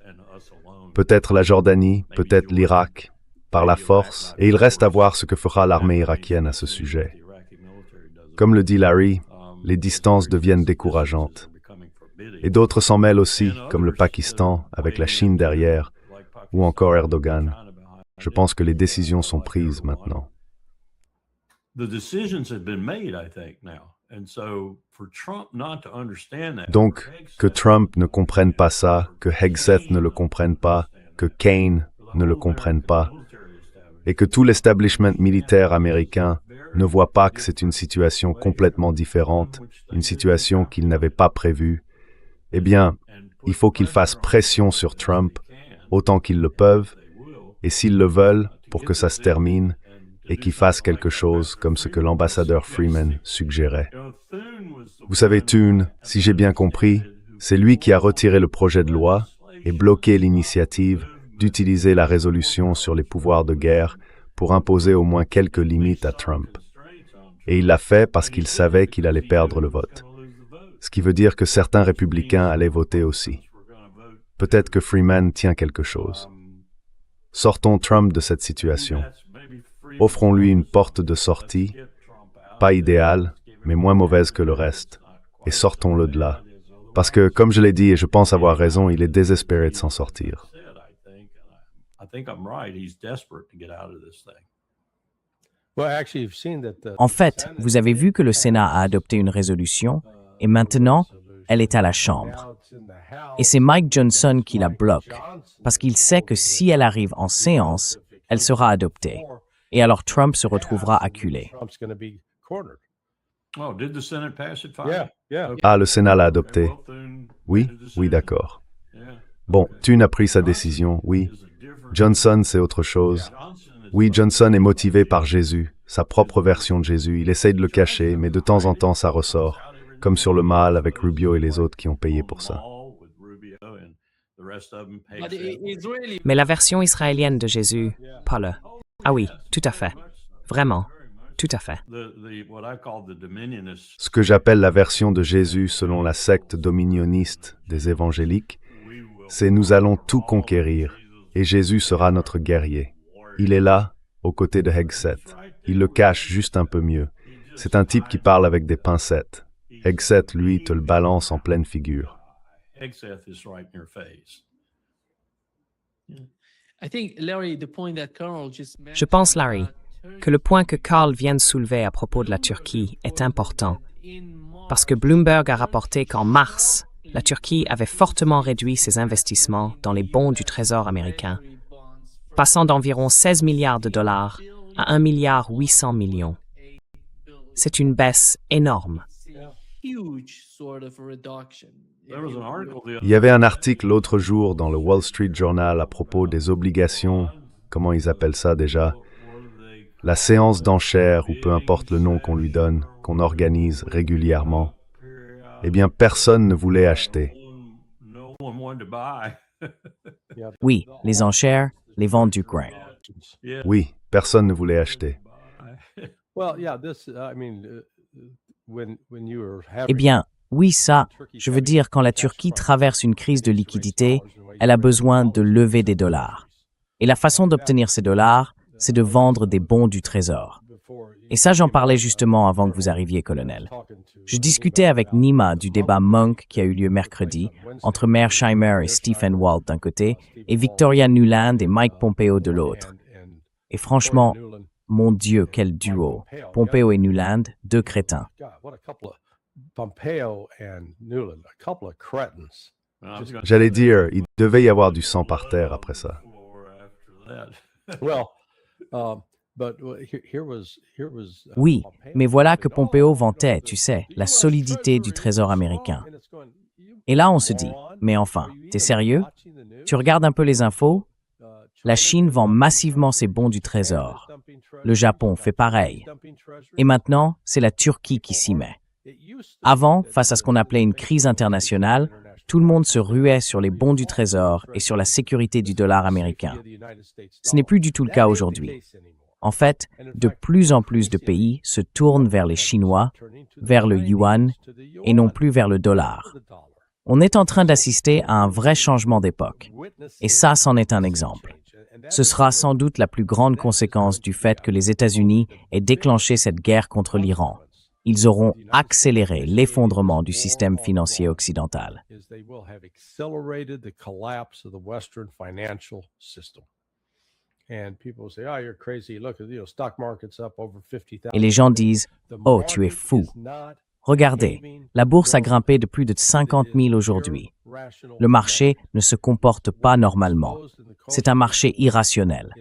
Peut-être la Jordanie, peut-être l'Irak, par la force, et il reste à voir ce que fera l'armée irakienne à ce sujet. Comme le dit Larry, les distances deviennent décourageantes. Et d'autres s'en mêlent aussi, comme le Pakistan, avec la Chine derrière, ou encore Erdogan. Je pense que les décisions sont prises maintenant. Donc, que Trump ne comprenne pas ça, que Hegseth ne le comprenne pas, que Kane ne le comprenne pas, et que tout l'establishment militaire américain ne voit pas que c'est une situation complètement différente, une situation qu'ils n'avaient pas prévue, eh bien, il faut qu'ils fassent pression sur Trump autant qu'ils le peuvent, et s'ils le veulent, pour que ça se termine, et qu'ils fassent quelque chose comme ce que l'ambassadeur Freeman suggérait. Vous savez, Thune, si j'ai bien compris, c'est lui qui a retiré le projet de loi et bloqué l'initiative d'utiliser la résolution sur les pouvoirs de guerre pour imposer au moins quelques limites à Trump. Et il l'a fait parce qu'il savait qu'il allait perdre le vote. Ce qui veut dire que certains républicains allaient voter aussi. Peut-être que Freeman tient quelque chose. Sortons Trump de cette situation. Offrons-lui une porte de sortie, pas idéale, mais moins mauvaise que le reste, et sortons-le de là. Parce que, comme je l'ai dit, et je pense avoir raison, il est désespéré de s'en sortir. En fait, vous avez vu que le Sénat a adopté une résolution et maintenant, elle est à la Chambre. Et c'est Mike Johnson qui la bloque, parce qu'il sait que si elle arrive en séance, elle sera adoptée. Et alors Trump se retrouvera acculé. Ah, le Sénat l'a adopté. Oui, oui, d'accord. Bon, Thune a pris sa décision, oui. Johnson, c'est autre chose. Oui, Johnson est motivé par Jésus, sa propre version de Jésus. Il essaye de le cacher, mais de temps en temps, ça ressort. Comme sur le mal avec Rubio et les autres qui ont payé pour ça. Mais la version israélienne de Jésus, pas le. Ah oui, tout à fait. Vraiment, tout à fait. Ce que j'appelle la version de Jésus selon la secte dominioniste des évangéliques, c'est « nous allons tout conquérir, et Jésus sera notre guerrier ». Il est là, aux côtés de Hegseth. Il le cache juste un peu mieux. C'est un type qui parle avec des pincettes. Hegseth, lui, te le balance en pleine figure. Je pense, Larry, que le point que Carl vient de soulever à propos de la Turquie est important, parce que Bloomberg a rapporté qu'en mars, la Turquie avait fortement réduit ses investissements dans les bons du Trésor américain, passant d'environ 16 milliards de dollars à 1,8 milliard. C'est une baisse énorme. Il y avait un article l'autre jour dans le Wall Street Journal à propos des obligations, comment ils appellent ça déjà, la séance d'enchères ou peu importe le nom qu'on lui donne, qu'on organise régulièrement. Eh bien, personne ne voulait acheter. Oui, les enchères, les ventes du grain. Oui, personne ne voulait acheter. Eh bien, oui, ça, je veux dire, quand la Turquie traverse une crise de liquidité, elle a besoin de lever des dollars. Et la façon d'obtenir ces dollars, c'est de vendre des bons du Trésor. Et ça, j'en parlais justement avant que vous arriviez, colonel. Je discutais avec Nima du débat Monk qui a eu lieu mercredi, entre Mearsheimer et Stephen Walt d'un côté, et Victoria Nuland et Mike Pompeo de l'autre. Et franchement, mon Dieu, quel duo. Pompeo et Nuland, deux crétins. J'allais dire, il devait y avoir du sang par terre après ça. Oui, mais voilà que Pompeo vantait, tu sais, la solidité du Trésor américain. Et là, on se dit, mais enfin, t'es sérieux? Tu regardes un peu les infos? La Chine vend massivement ses bons du Trésor. Le Japon fait pareil. Et maintenant, c'est la Turquie qui s'y met. Avant, face à ce qu'on appelait une crise internationale, tout le monde se ruait sur les bons du Trésor et sur la sécurité du dollar américain. Ce n'est plus du tout le cas aujourd'hui. En fait, de plus en plus de pays se tournent vers les Chinois, vers le yuan, et non plus vers le dollar. On est en train d'assister à un vrai changement d'époque. Et ça, c'en est un exemple. Ce sera sans doute la plus grande conséquence du fait que les États-Unis aient déclenché cette guerre contre l'Iran. Ils auront accéléré l'effondrement du système financier occidental. Et les gens disent « Oh, tu es fou. Regardez, la bourse a grimpé de plus de 50 000 aujourd'hui. Le marché ne se comporte pas normalement. C'est un marché irrationnel. »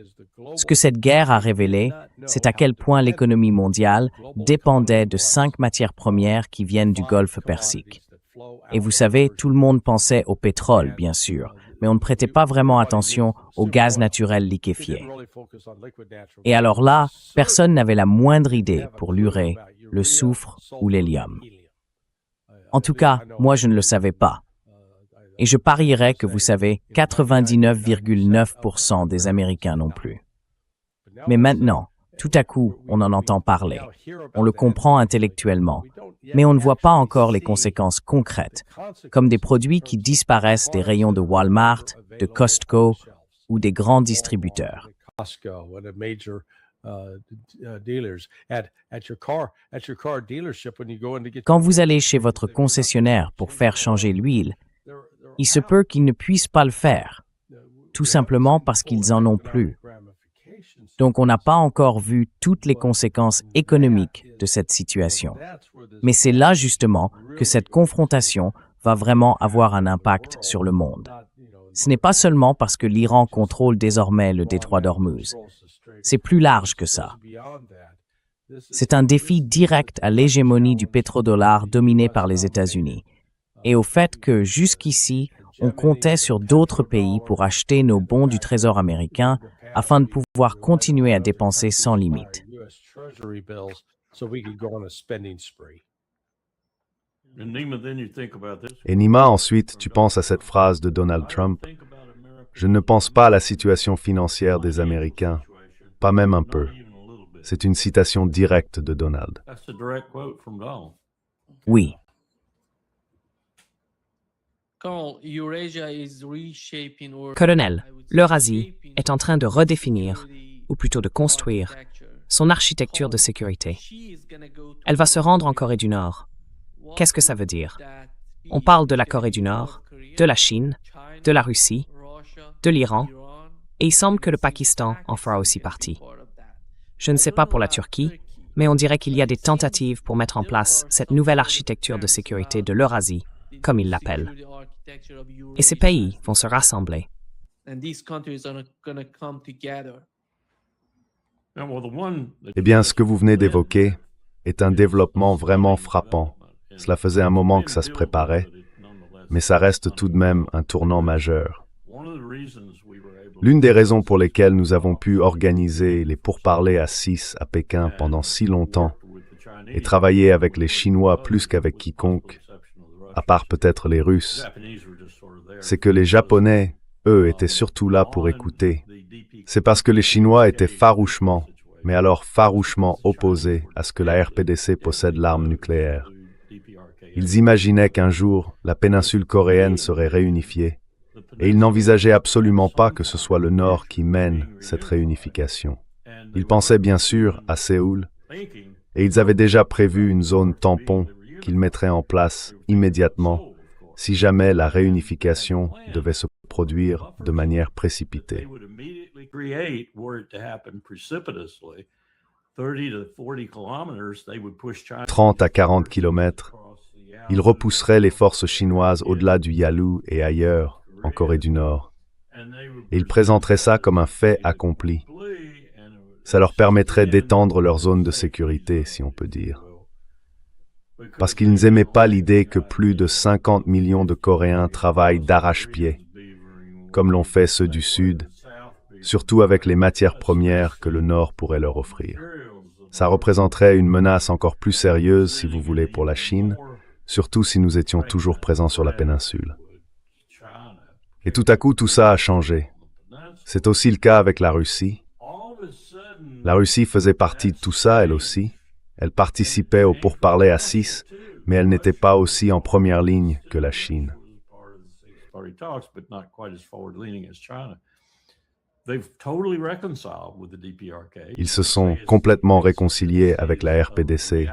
Ce que cette guerre a révélé, c'est à quel point l'économie mondiale dépendait de 5 matières premières qui viennent du Golfe Persique. Et vous savez, tout le monde pensait au pétrole, bien sûr, mais on ne prêtait pas vraiment attention au gaz naturel liquéfié. Et alors là, personne n'avait la moindre idée pour l'urée, le soufre ou l'hélium. En tout cas, moi je ne le savais pas. Et je parierais que vous savez, 99,9% des Américains non plus. Mais maintenant, tout à coup, on en entend parler. On le comprend intellectuellement, mais on ne voit pas encore les conséquences concrètes, comme des produits qui disparaissent des rayons de Walmart, de Costco ou des grands distributeurs. Quand vous allez chez votre concessionnaire pour faire changer l'huile, il se peut qu'ils ne puissent pas le faire, tout simplement parce qu'ils en ont plus. Donc on n'a pas encore vu toutes les conséquences économiques de cette situation. Mais c'est là justement que cette confrontation va vraiment avoir un impact sur le monde. Ce n'est pas seulement parce que l'Iran contrôle désormais le détroit d'Ormuz. C'est plus large que ça. C'est un défi direct à l'hégémonie du pétrodollar dominé par les États-Unis et au fait que jusqu'ici, on comptait sur d'autres pays pour acheter nos bons du Trésor américain afin de pouvoir continuer à dépenser sans limite. Et Nima, ensuite, tu penses à cette phrase de Donald Trump. Je ne pense pas à la situation financière des Américains, pas même un peu. C'est une citation directe de Donald. Oui. Colonel, l'Eurasie est en train de redéfinir, ou plutôt de construire, son architecture de sécurité. Elle va se rendre en Corée du Nord. Qu'est-ce que ça veut dire? On parle de la Corée du Nord, de la Chine, de la Russie, de l'Iran, et il semble que le Pakistan en fera aussi partie. Je ne sais pas pour la Turquie, mais on dirait qu'il y a des tentatives pour mettre en place cette nouvelle architecture de sécurité de l'Eurasie, comme ils l'appellent. Et ces pays vont se rassembler. Eh bien, ce que vous venez d'évoquer est un développement vraiment frappant. Cela faisait un moment que ça se préparait, mais ça reste tout de même un tournant majeur. L'une des raisons pour lesquelles nous avons pu organiser les pourparlers à 6 à Pékin pendant si longtemps et travailler avec les Chinois plus qu'avec quiconque, à part peut-être les Russes, c'est que les Japonais, eux, étaient surtout là pour écouter. C'est parce que les Chinois étaient farouchement, mais alors farouchement opposés à ce que la RPDC possède l'arme nucléaire. Ils imaginaient qu'un jour, la péninsule coréenne serait réunifiée, et ils n'envisageaient absolument pas que ce soit le Nord qui mène cette réunification. Ils pensaient bien sûr à Séoul, et ils avaient déjà prévu une zone tampon qu'ils mettraient en place immédiatement si jamais la réunification devait se produire de manière précipitée. 30 à 40 kilomètres, ils repousseraient les forces chinoises au-delà du Yalu et ailleurs, en Corée du Nord. Et ils présenteraient ça comme un fait accompli. Ça leur permettrait d'étendre leur zone de sécurité, si on peut dire. Parce qu'ils n'aimaient pas l'idée que plus de 50 millions de Coréens travaillent d'arrache-pied, comme l'ont fait ceux du Sud, surtout avec les matières premières que le Nord pourrait leur offrir. Ça représenterait une menace encore plus sérieuse, si vous voulez, pour la Chine, surtout si nous étions toujours présents sur la péninsule. Et tout à coup, tout ça a changé. C'est aussi le cas avec la Russie. La Russie faisait partie de tout ça, elle aussi. Elle participait aux pourparlers à 6, mais elle n'était pas aussi en première ligne que la Chine. Ils se sont complètement réconciliés avec la RPDC,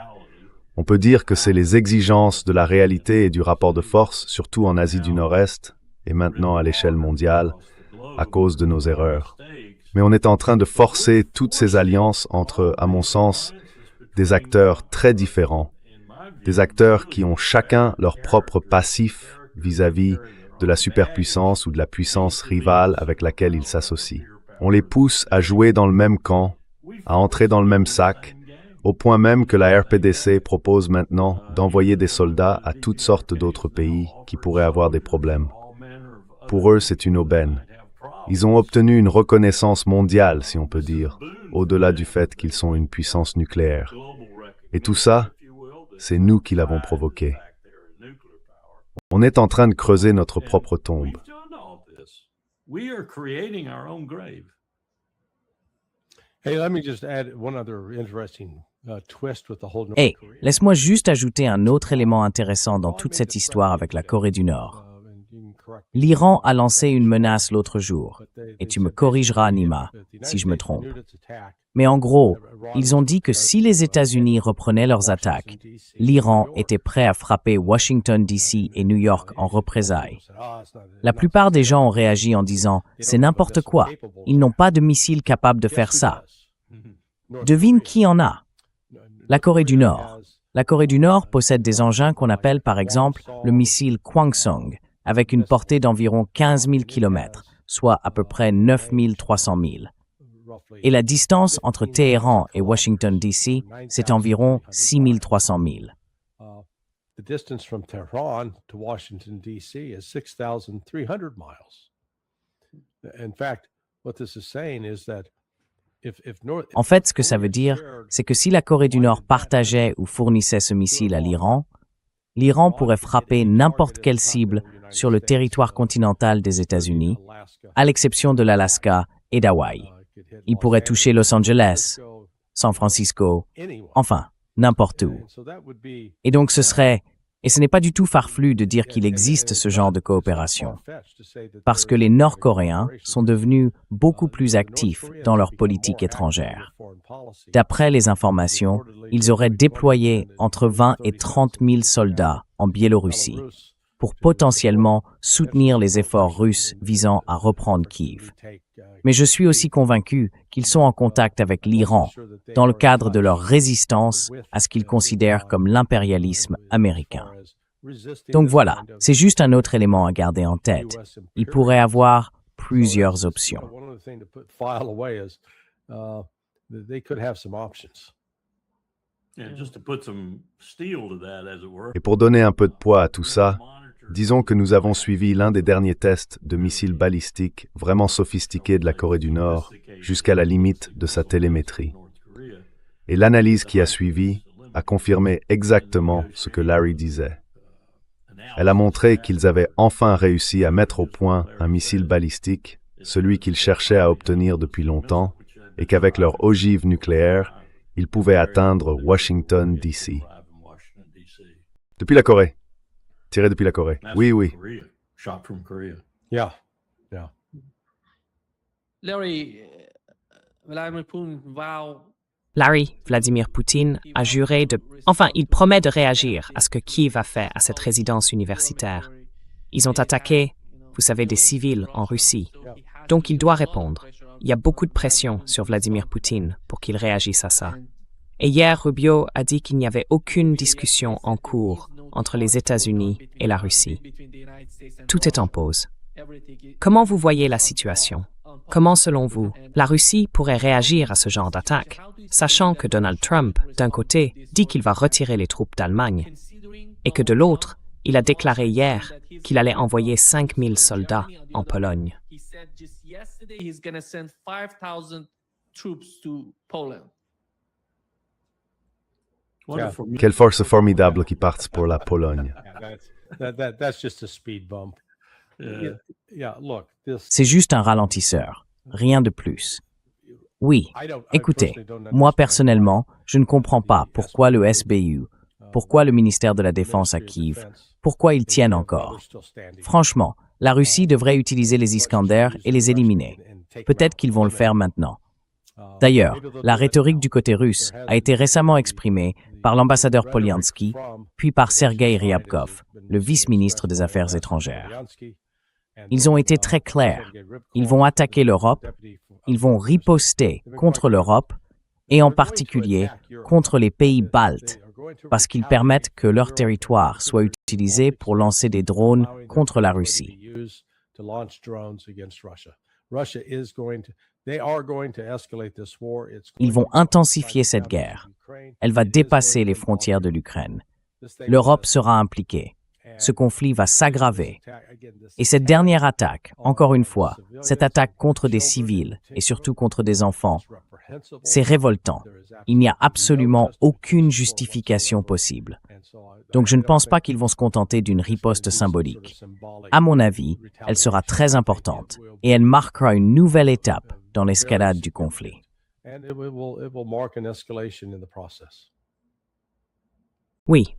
On peut dire que c'est les exigences de la réalité et du rapport de force, surtout en Asie du Nord-Est, et maintenant à l'échelle mondiale, à cause de nos erreurs. Mais on est en train de forcer toutes ces alliances entre, à mon sens, des acteurs très différents, des acteurs qui ont chacun leur propre passif vis-à-vis de la superpuissance ou de la puissance rivale avec laquelle ils s'associent. On les pousse à jouer dans le même camp, à entrer dans le même sac, au point même que la RPDC propose maintenant d'envoyer des soldats à toutes sortes d'autres pays qui pourraient avoir des problèmes. Pour eux, c'est une aubaine. Ils ont obtenu une reconnaissance mondiale, si on peut dire, au-delà du fait qu'ils sont une puissance nucléaire. Et tout ça, c'est nous qui l'avons provoqué. On est en train de creuser notre propre tombe. Hey, laisse-moi juste ajouter un autre élément intéressant dans toute cette histoire avec la Corée du Nord. L'Iran a lancé une menace l'autre jour, et tu me corrigeras, Nima, si je me trompe. Mais en gros, ils ont dit que si les États-Unis reprenaient leurs attaques, l'Iran était prêt à frapper Washington, D.C. et New York en représailles. La plupart des gens ont réagi en disant « c'est n'importe quoi, ils n'ont pas de missiles capables de faire ça ». Devine qui en a? La Corée du Nord. La Corée du Nord possède des engins qu'on appelle par exemple le missile Hwasong, avec une portée d'environ 15 000 km, soit à peu près 9 300 milles. Et la distance entre Téhéran et Washington, D.C., c'est environ 6 300 milles. En fait, ce que ça veut dire, c'est que si la Corée du Nord partageait ou fournissait ce missile à l'Iran, l'Iran pourrait frapper n'importe quelle cible sur le territoire continental des États-Unis, à l'exception de l'Alaska et d'Hawaï. Il pourrait toucher Los Angeles, San Francisco, enfin, n'importe où. Et donc ce serait, et ce n'est pas du tout farfelu de dire qu'il existe ce genre de coopération, parce que les Nord-Coréens sont devenus beaucoup plus actifs dans leur politique étrangère. D'après les informations, ils auraient déployé entre 20 et 30 000 soldats en Biélorussie pour potentiellement soutenir les efforts russes visant à reprendre Kiev. Mais je suis aussi convaincu qu'ils sont en contact avec l'Iran dans le cadre de leur résistance à ce qu'ils considèrent comme l'impérialisme américain. Donc voilà, c'est juste un autre élément à garder en tête. Il pourrait avoir plusieurs options. Et pour donner un peu de poids à tout ça, disons que nous avons suivi l'un des derniers tests de missiles balistiques vraiment sophistiqués de la Corée du Nord jusqu'à la limite de sa télémétrie. Et l'analyse qui a suivi a confirmé exactement ce que Larry disait. Elle a montré qu'ils avaient enfin réussi à mettre au point un missile balistique, celui qu'ils cherchaient à obtenir depuis longtemps, et qu'avec leur ogive nucléaire, ils pouvaient atteindre Washington, D.C. Depuis la Corée. Tiré depuis la Corée. Oui, oui. Larry, Vladimir Poutine, a juré de... Enfin, il promet de réagir à ce que Kiev a fait à cette résidence universitaire. Ils ont attaqué, vous savez, des civils en Russie. Donc il doit répondre. Il y a beaucoup de pression sur Vladimir Poutine pour qu'il réagisse à ça. Et hier, Rubio a dit qu'il n'y avait aucune discussion en cours entre les États-Unis et la Russie. Tout est en pause. Comment vous voyez la situation? Comment, selon vous, la Russie pourrait réagir à ce genre d'attaque, sachant que Donald Trump, d'un côté, dit qu'il va retirer les troupes d'Allemagne, et que de l'autre, il a déclaré hier qu'il allait envoyer 5 000 soldats en Pologne? Quelle force formidable qui partent pour la Pologne. C'est juste un ralentisseur, rien de plus. Oui, écoutez, moi personnellement, je ne comprends pas pourquoi le SBU, pourquoi le ministère de la Défense à Kiev, pourquoi ils tiennent encore. Franchement, la Russie devrait utiliser les Iskander et les éliminer. Peut-être qu'ils vont le faire maintenant. D'ailleurs, la rhétorique du côté russe a été récemment exprimée par l'ambassadeur Polyansky, puis par Sergei Ryabkov, le vice-ministre des Affaires étrangères. Ils ont été très clairs. Ils vont attaquer l'Europe, ils vont riposter contre l'Europe, et en particulier contre les pays baltes, parce qu'ils permettent que leur territoire soit utilisé pour lancer des drones contre la Russie. Ils vont intensifier cette guerre. Elle va dépasser les frontières de l'Ukraine. L'Europe sera impliquée. Ce conflit va s'aggraver. Et cette dernière attaque, encore une fois, cette attaque contre des civils et surtout contre des enfants, c'est révoltant. Il n'y a absolument aucune justification possible. Donc je ne pense pas qu'ils vont se contenter d'une riposte symbolique. À mon avis, elle sera très importante et elle marquera une nouvelle étape dans l'escalade du conflit. Oui,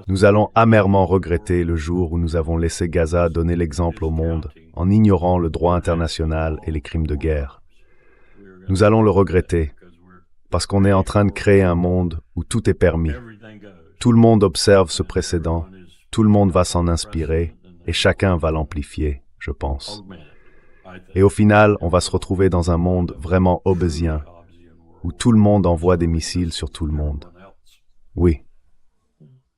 Nous allons amèrement regretter le jour où nous avons laissé Gaza donner l'exemple au monde en ignorant le droit international et les crimes de guerre. Nous allons le regretter parce qu'on est en train de créer un monde où tout est permis. Tout le monde observe ce précédent, tout le monde va s'en inspirer et chacun va l'amplifier, je pense. Et au final, on va se retrouver dans un monde vraiment hobbésien où tout le monde envoie des missiles sur tout le monde. Oui.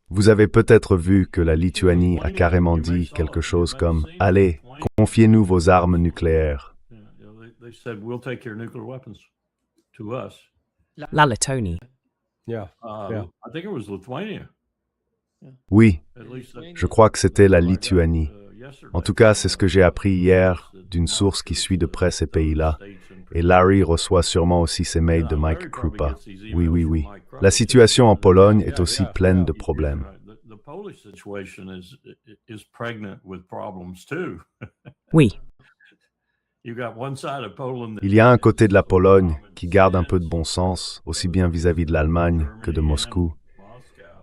Vous avez peut-être vu que la Lituanie a carrément dit quelque chose comme « Allez, confiez-nous vos armes nucléaires ». la Lettonie. Oui, je crois que c'était la Lituanie. En tout cas, c'est ce que j'ai appris hier d'une source qui suit de près ces pays-là. Et Larry reçoit sûrement aussi ses mails de Mike Krupa. Oui, oui, oui. La situation en Pologne est aussi pleine de problèmes. Oui, Il y a un côté de la Pologne qui garde un peu de bon sens, aussi bien vis-à-vis de l'Allemagne que de Moscou.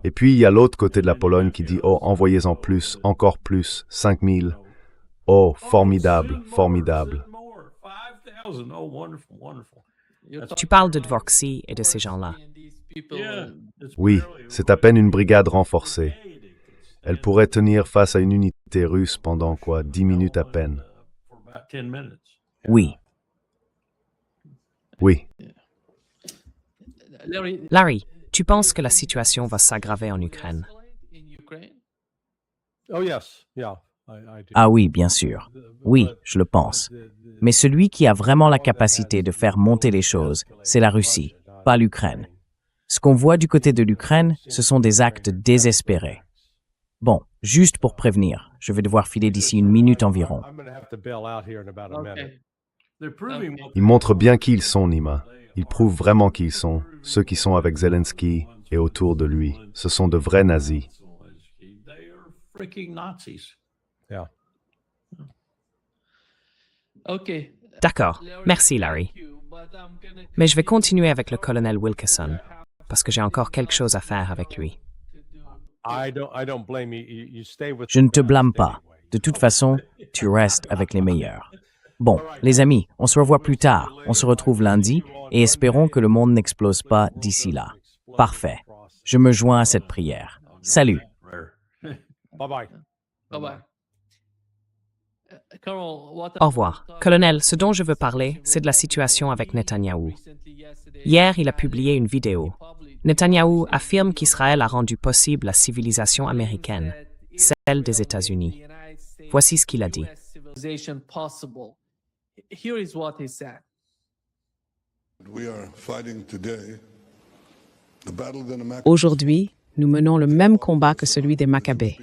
Et puis, il y a l'autre côté de la Pologne qui dit « Oh, envoyez-en plus, encore plus, 5000. Oh, formidable, formidable. » tu parles de Dvorksy et de ces gens-là. Oui, c'est à peine une brigade renforcée. Elle pourrait tenir face à une unité russe pendant, 10 minutes à peine. Oui, Oui, Larry, tu penses que la situation va s'aggraver en Ukraine? ah oui, bien sûr. Oui, je le pense. Mais celui qui a vraiment la capacité de faire monter les choses, c'est la Russie, pas l'Ukraine. Ce qu'on voit du côté de l'Ukraine, ce sont des actes désespérés. Bon, juste pour prévenir, je vais devoir filer d'ici une minute environ. ils montrent bien qui ils sont, Nima. Ils prouvent vraiment qui ils sont, ceux qui sont avec Zelensky et autour de lui. Ce sont de vrais nazis. D'accord, merci Larry. Mais je vais continuer avec le colonel Wilkerson, parce que j'ai encore quelque chose à faire avec lui. Je ne te blâme pas. De toute façon, tu restes avec les meilleurs. Bon, les amis, on se revoit plus tard. On se retrouve lundi et espérons que le monde n'explose pas d'ici là. Parfait. Je me joins à cette prière. Salut. Au revoir. Colonel, ce dont je veux parler, c'est de la situation avec Netanyahou. Hier, il a publié une vidéo. Netanyahou affirme qu'Israël a rendu possible la civilisation américaine, celle des États-Unis. Voici ce qu'il a dit. Aujourd'hui, nous menons le même combat que celui des Maccabées.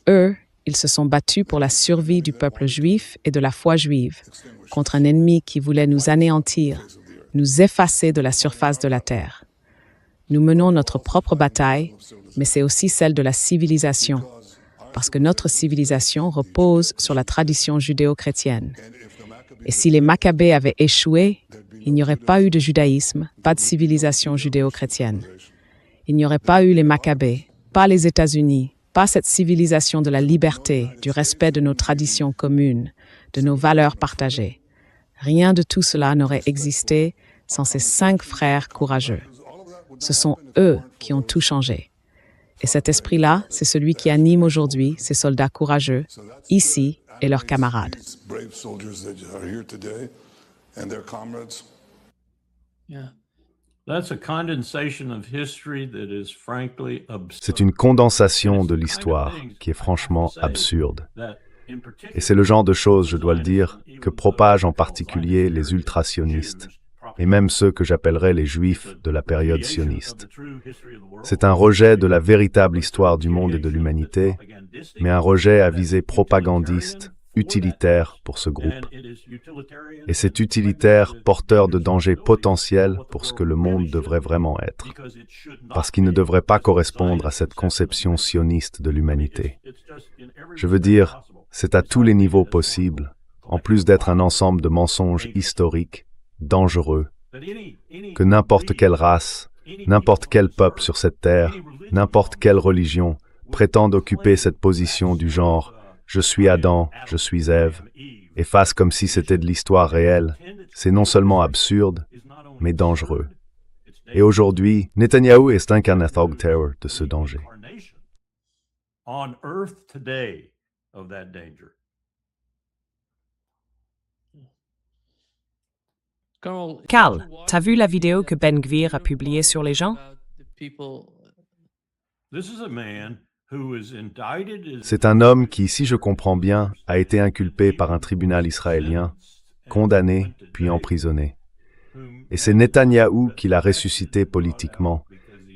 Eux, ils se sont battus pour la survie du peuple juif et de la foi juive, contre un ennemi qui voulait nous anéantir, nous effacer de la surface de la terre. Nous menons notre propre bataille, mais c'est aussi celle de la civilisation, parce que notre civilisation repose sur la tradition judéo-chrétienne. Et si les Maccabées avaient échoué, il n'y aurait pas eu de judaïsme, pas de civilisation judéo-chrétienne. Il n'y aurait pas eu les Maccabées, pas les États-Unis, pas cette civilisation de la liberté, du respect de nos traditions communes, de nos valeurs partagées. Rien de tout cela n'aurait existé sans ces 5 frères courageux. Ce sont eux qui ont tout changé. Et cet esprit-là, c'est celui qui anime aujourd'hui ces soldats courageux, ici, et leurs camarades. Yeah. That's a condensation of history that is frankly absurd. C'est une condensation de l'histoire qui est franchement absurde. Et c'est le genre de choses, je dois le dire, que propagent en particulier les ultra-sionistes, et même ceux que j'appellerais les juifs de la période sioniste. C'est un rejet de la véritable histoire du monde et de l'humanité, mais un rejet à visée propagandiste, utilitaire pour ce groupe. Et c'est utilitaire, porteur de dangers potentiels pour ce que le monde devrait vraiment être, parce qu'il ne devrait pas correspondre à cette conception sioniste de l'humanité. Je veux dire, c'est à tous les niveaux possibles, en plus d'être un ensemble de mensonges historiques, dangereux, que n'importe quelle race, n'importe quel peuple sur cette terre, n'importe quelle religion, prétende occuper cette position du genre « je suis Adam, je suis Ève », et fasse comme si c'était de l'histoire réelle, c'est non seulement absurde, mais dangereux. Et aujourd'hui, Netanyahou est incarnateur de ce danger. On earth today of that danger. Carl, t'as vu la vidéo que Ben Gvir a publiée sur les gens? This is a man who is indicted. C'est un homme qui, si je comprends bien, a été inculpé par un tribunal israélien, condamné puis emprisonné. Et c'est Netanyahou qui l'a ressuscité politiquement,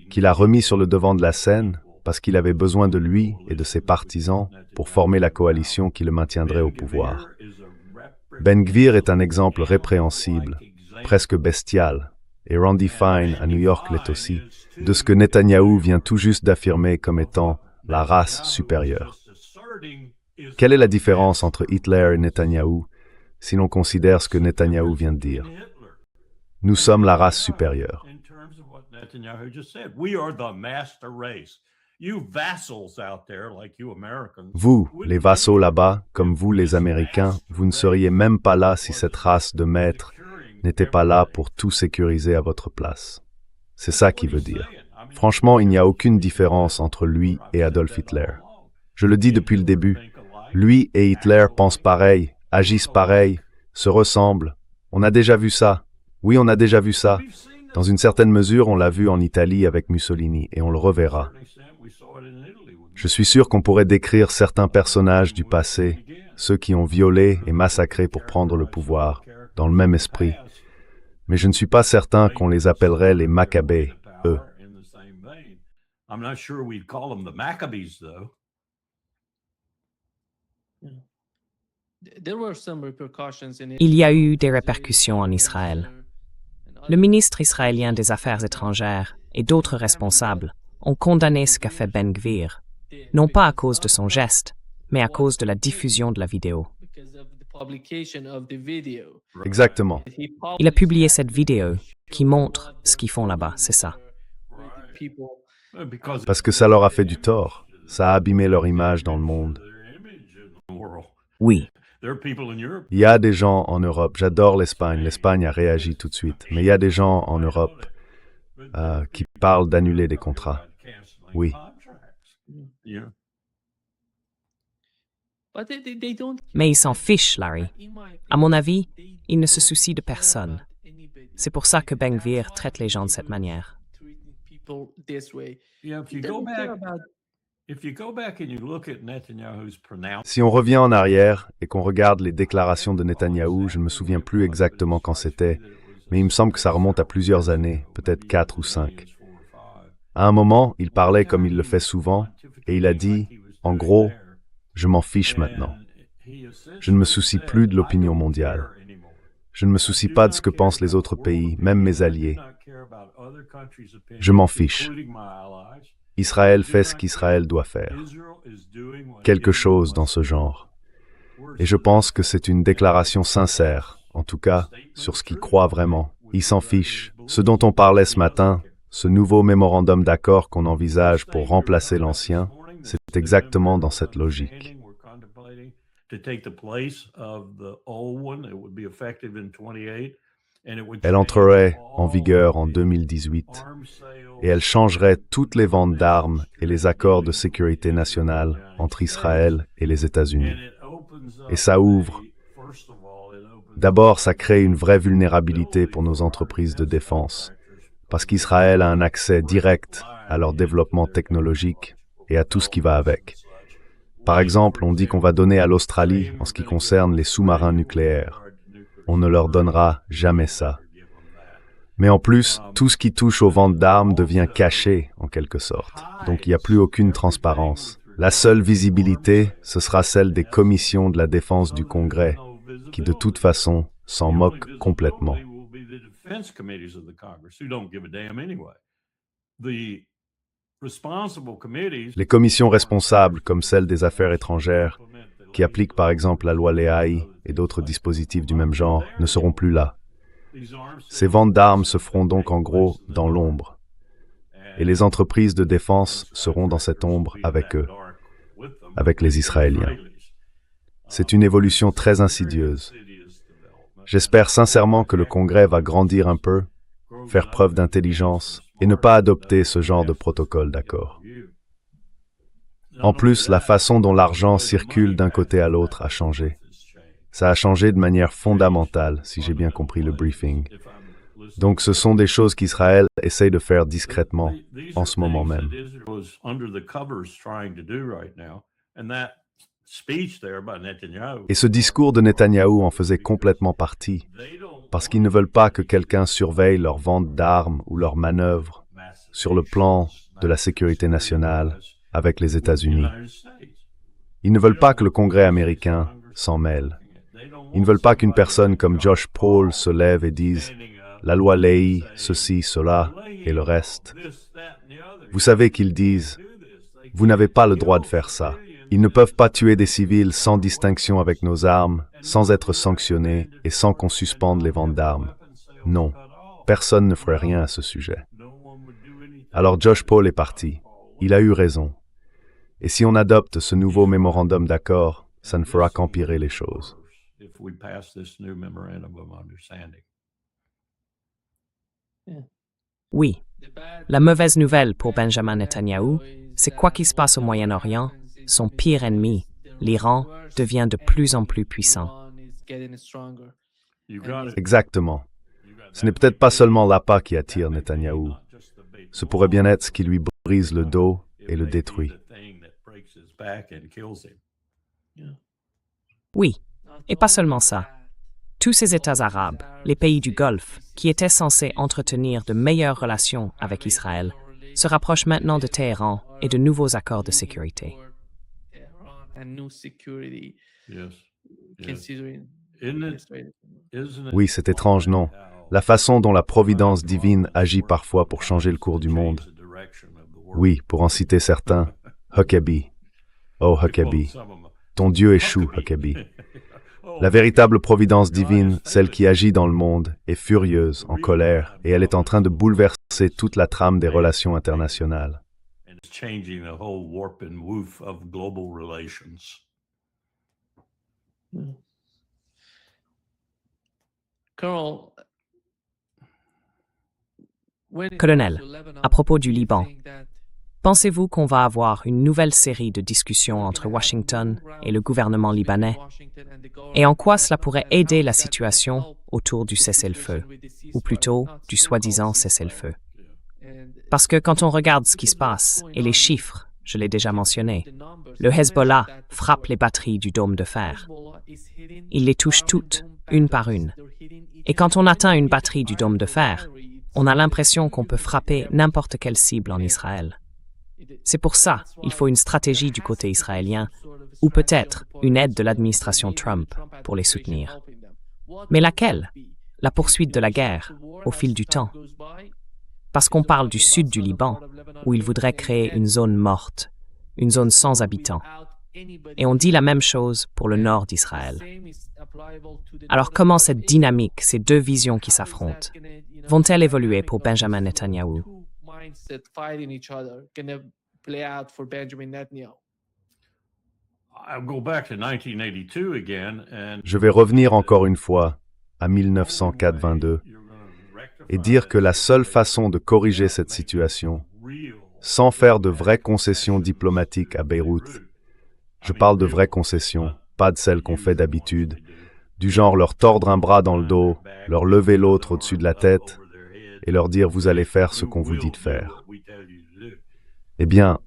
qui l'a remis sur le devant de la scène parce qu'il avait besoin de lui et de ses partisans pour former la coalition qui le maintiendrait au pouvoir. Ben Gvir est un exemple répréhensible, presque bestial, et Randy Fine à New York l'est aussi, de ce que Netanyahou vient tout juste d'affirmer comme étant la race supérieure. Quelle est la différence entre Hitler et Netanyahou si l'on considère ce que Netanyahou vient de dire? Nous sommes la race supérieure. Vous, les vassaux là-bas, comme vous les Américains, vous ne seriez même pas là si cette race de maîtres n'était pas là pour tout sécuriser à votre place. C'est ça qu'il veut dire. Franchement, il n'y a aucune différence entre lui et Adolf Hitler. Je le dis depuis le début. Lui et Hitler pensent pareil, agissent pareil, se ressemblent. On a déjà vu ça. Oui, on a déjà vu ça. Dans une certaine mesure, on l'a vu en Italie avec Mussolini, et on le reverra. Je suis sûr qu'on pourrait décrire certains personnages du passé, ceux qui ont violé et massacré pour prendre le pouvoir, dans le même esprit. Mais je ne suis pas certain qu'on les appellerait les Maccabées, eux. Il y a eu des répercussions en Israël. Le ministre israélien des Affaires étrangères et d'autres responsables ont condamné ce qu'a fait Ben Gvir, non pas à cause de son geste, mais à cause de la diffusion de la vidéo. Exactement. Il a publié cette vidéo qui montre ce qu'ils font là-bas, c'est ça. Parce que ça leur a fait du tort. Ça a abîmé leur image dans le monde. Oui, Il y a des gens en Europe, j'adore l'Espagne, l'Espagne a réagi tout de suite, mais il y a des gens en Europe qui parlent d'annuler des contrats. Oui. Mais ils s'en fichent, Larry. À mon avis, ils ne se soucient de personne. C'est pour ça que Ben Gvir traite les gens de cette manière. Si on revient en arrière et qu'on regarde les déclarations de Netanyahou, je ne me souviens plus exactement quand c'était, mais il me semble que ça remonte à plusieurs années, peut-être 4 ou 5. À un moment, il parlait comme il le fait souvent, et il a dit, en gros, « Je m'en fiche maintenant. Je ne me soucie plus de l'opinion mondiale. Je ne me soucie pas de ce que pensent les autres pays, même mes alliés. Je m'en fiche. Israël fait ce qu'Israël doit faire. » Quelque chose dans ce genre. Et je pense que c'est une déclaration sincère, en tout cas, sur ce qu'il croit vraiment. Il s'en fiche. Ce dont on parlait ce matin, ce nouveau mémorandum d'accord qu'on envisage pour remplacer l'ancien, c'est exactement dans cette logique. to take the place of the old one. It would be effective in 28. Elle entrerait en vigueur en 2018 et elle changerait toutes les ventes d'armes et les accords de sécurité nationale entre Israël et les États-Unis. Et ça ouvre. D'abord, ça crée une vraie vulnérabilité pour nos entreprises de défense, parce qu'Israël a un accès direct à leur développement technologique et à tout ce qui va avec. Par exemple, on dit qu'on va donner à l'Australie en ce qui concerne les sous-marins nucléaires. On ne leur donnera jamais ça. Mais en plus, tout ce qui touche aux ventes d'armes devient caché, en quelque sorte. Donc il n'y a plus aucune transparence. La seule visibilité, ce sera celle des commissions de la défense du Congrès, qui de toute façon s'en moquent complètement. Les commissions responsables, comme celle des affaires étrangères, qui appliquent par exemple la loi Leahy et d'autres dispositifs du même genre, ne seront plus là. Ces ventes d'armes se feront donc en gros dans l'ombre. Et les entreprises de défense seront dans cette ombre avec eux, avec les Israéliens. C'est une évolution très insidieuse. J'espère sincèrement que le Congrès va grandir un peu, faire preuve d'intelligence et ne pas adopter ce genre de protocole d'accord. En plus, la façon dont l'argent circule d'un côté à l'autre a changé. Ça a changé de manière fondamentale, si j'ai bien compris le briefing. Donc ce sont des choses qu'Israël essaye de faire discrètement, en ce moment même. Et ce discours de Netanyahou en faisait complètement partie, parce qu'ils ne veulent pas que quelqu'un surveille leur vente d'armes ou leurs manœuvres sur le plan de la sécurité nationale avec les États-Unis. Ils ne veulent pas que le Congrès américain s'en mêle. Ils ne veulent pas qu'une personne comme Josh Paul se lève et dise « la loi Leahy, ceci, cela et le reste ». Vous savez qu'ils disent « vous n'avez pas le droit de faire ça ». Ils ne peuvent pas tuer des civils sans distinction avec nos armes, sans être sanctionnés et sans qu'on suspende les ventes d'armes. Non, personne ne ferait rien à ce sujet. Alors Josh Paul est parti. Il a eu raison. Et si on adopte ce nouveau mémorandum d'accord, ça ne fera qu'empirer les choses. Oui, la mauvaise nouvelle pour Benjamin Netanyahou, c'est quoi qu'il se passe au Moyen-Orient, son pire ennemi, l'Iran, devient de plus en plus puissant. Exactement. Ce n'est peut-être pas seulement l'appât qui attire Netanyahou. Ce pourrait bien être ce qui lui brise le dos et le détruit. Oui, et pas seulement ça. Tous ces États arabes, les pays du Golfe, qui étaient censés entretenir de meilleures relations avec Israël, se rapprochent maintenant de Téhéran et de nouveaux accords de sécurité. Oui, c'est étrange, non? La façon dont la providence divine agit parfois pour changer le cours du monde. Oui, pour en citer certains, Huckabee. Oh Huckabee, ton Dieu échoue, Huckabee. La véritable providence divine, celle qui agit dans le monde, est furieuse, en colère, et elle est en train de bouleverser toute la trame des relations internationales. Colonel, à propos du Liban, pensez-vous qu'on va avoir une nouvelle série de discussions entre Washington et le gouvernement libanais? Et en quoi cela pourrait aider la situation autour du cessez-le-feu, ou plutôt du soi-disant cessez-le-feu? Parce que quand on regarde ce qui se passe, et les chiffres, je l'ai déjà mentionné, le Hezbollah frappe les batteries du dôme de fer. Il les touche toutes, une par une. Et quand on atteint une batterie du dôme de fer, on a l'impression qu'on peut frapper n'importe quelle cible en Israël. C'est pour ça qu'il faut une stratégie du côté israélien, ou peut-être une aide de l'administration Trump pour les soutenir. Mais laquelle? La poursuite de la guerre, au fil du temps. Parce qu'on parle du sud du Liban, où ils voudraient créer une zone morte, une zone sans habitants. Et on dit la même chose pour le nord d'Israël. Alors comment cette dynamique, ces deux visions qui s'affrontent, vont-elles évoluer pour Benjamin Netanyahou? I'll go back to 1982 again, and Je vais revenir encore une fois à 1904-22 et dire que la seule façon de corriger cette situation, sans faire de vraies concessions diplomatiques à Beyrouth, je parle de vraies concessions, pas de celles qu'on fait d'habitude, du genre leur tordre un bras dans le dos, leur lever l'autre au-dessus de la tête et leur dire « vous allez faire ce qu'on vous dit de faire ». Eh bien,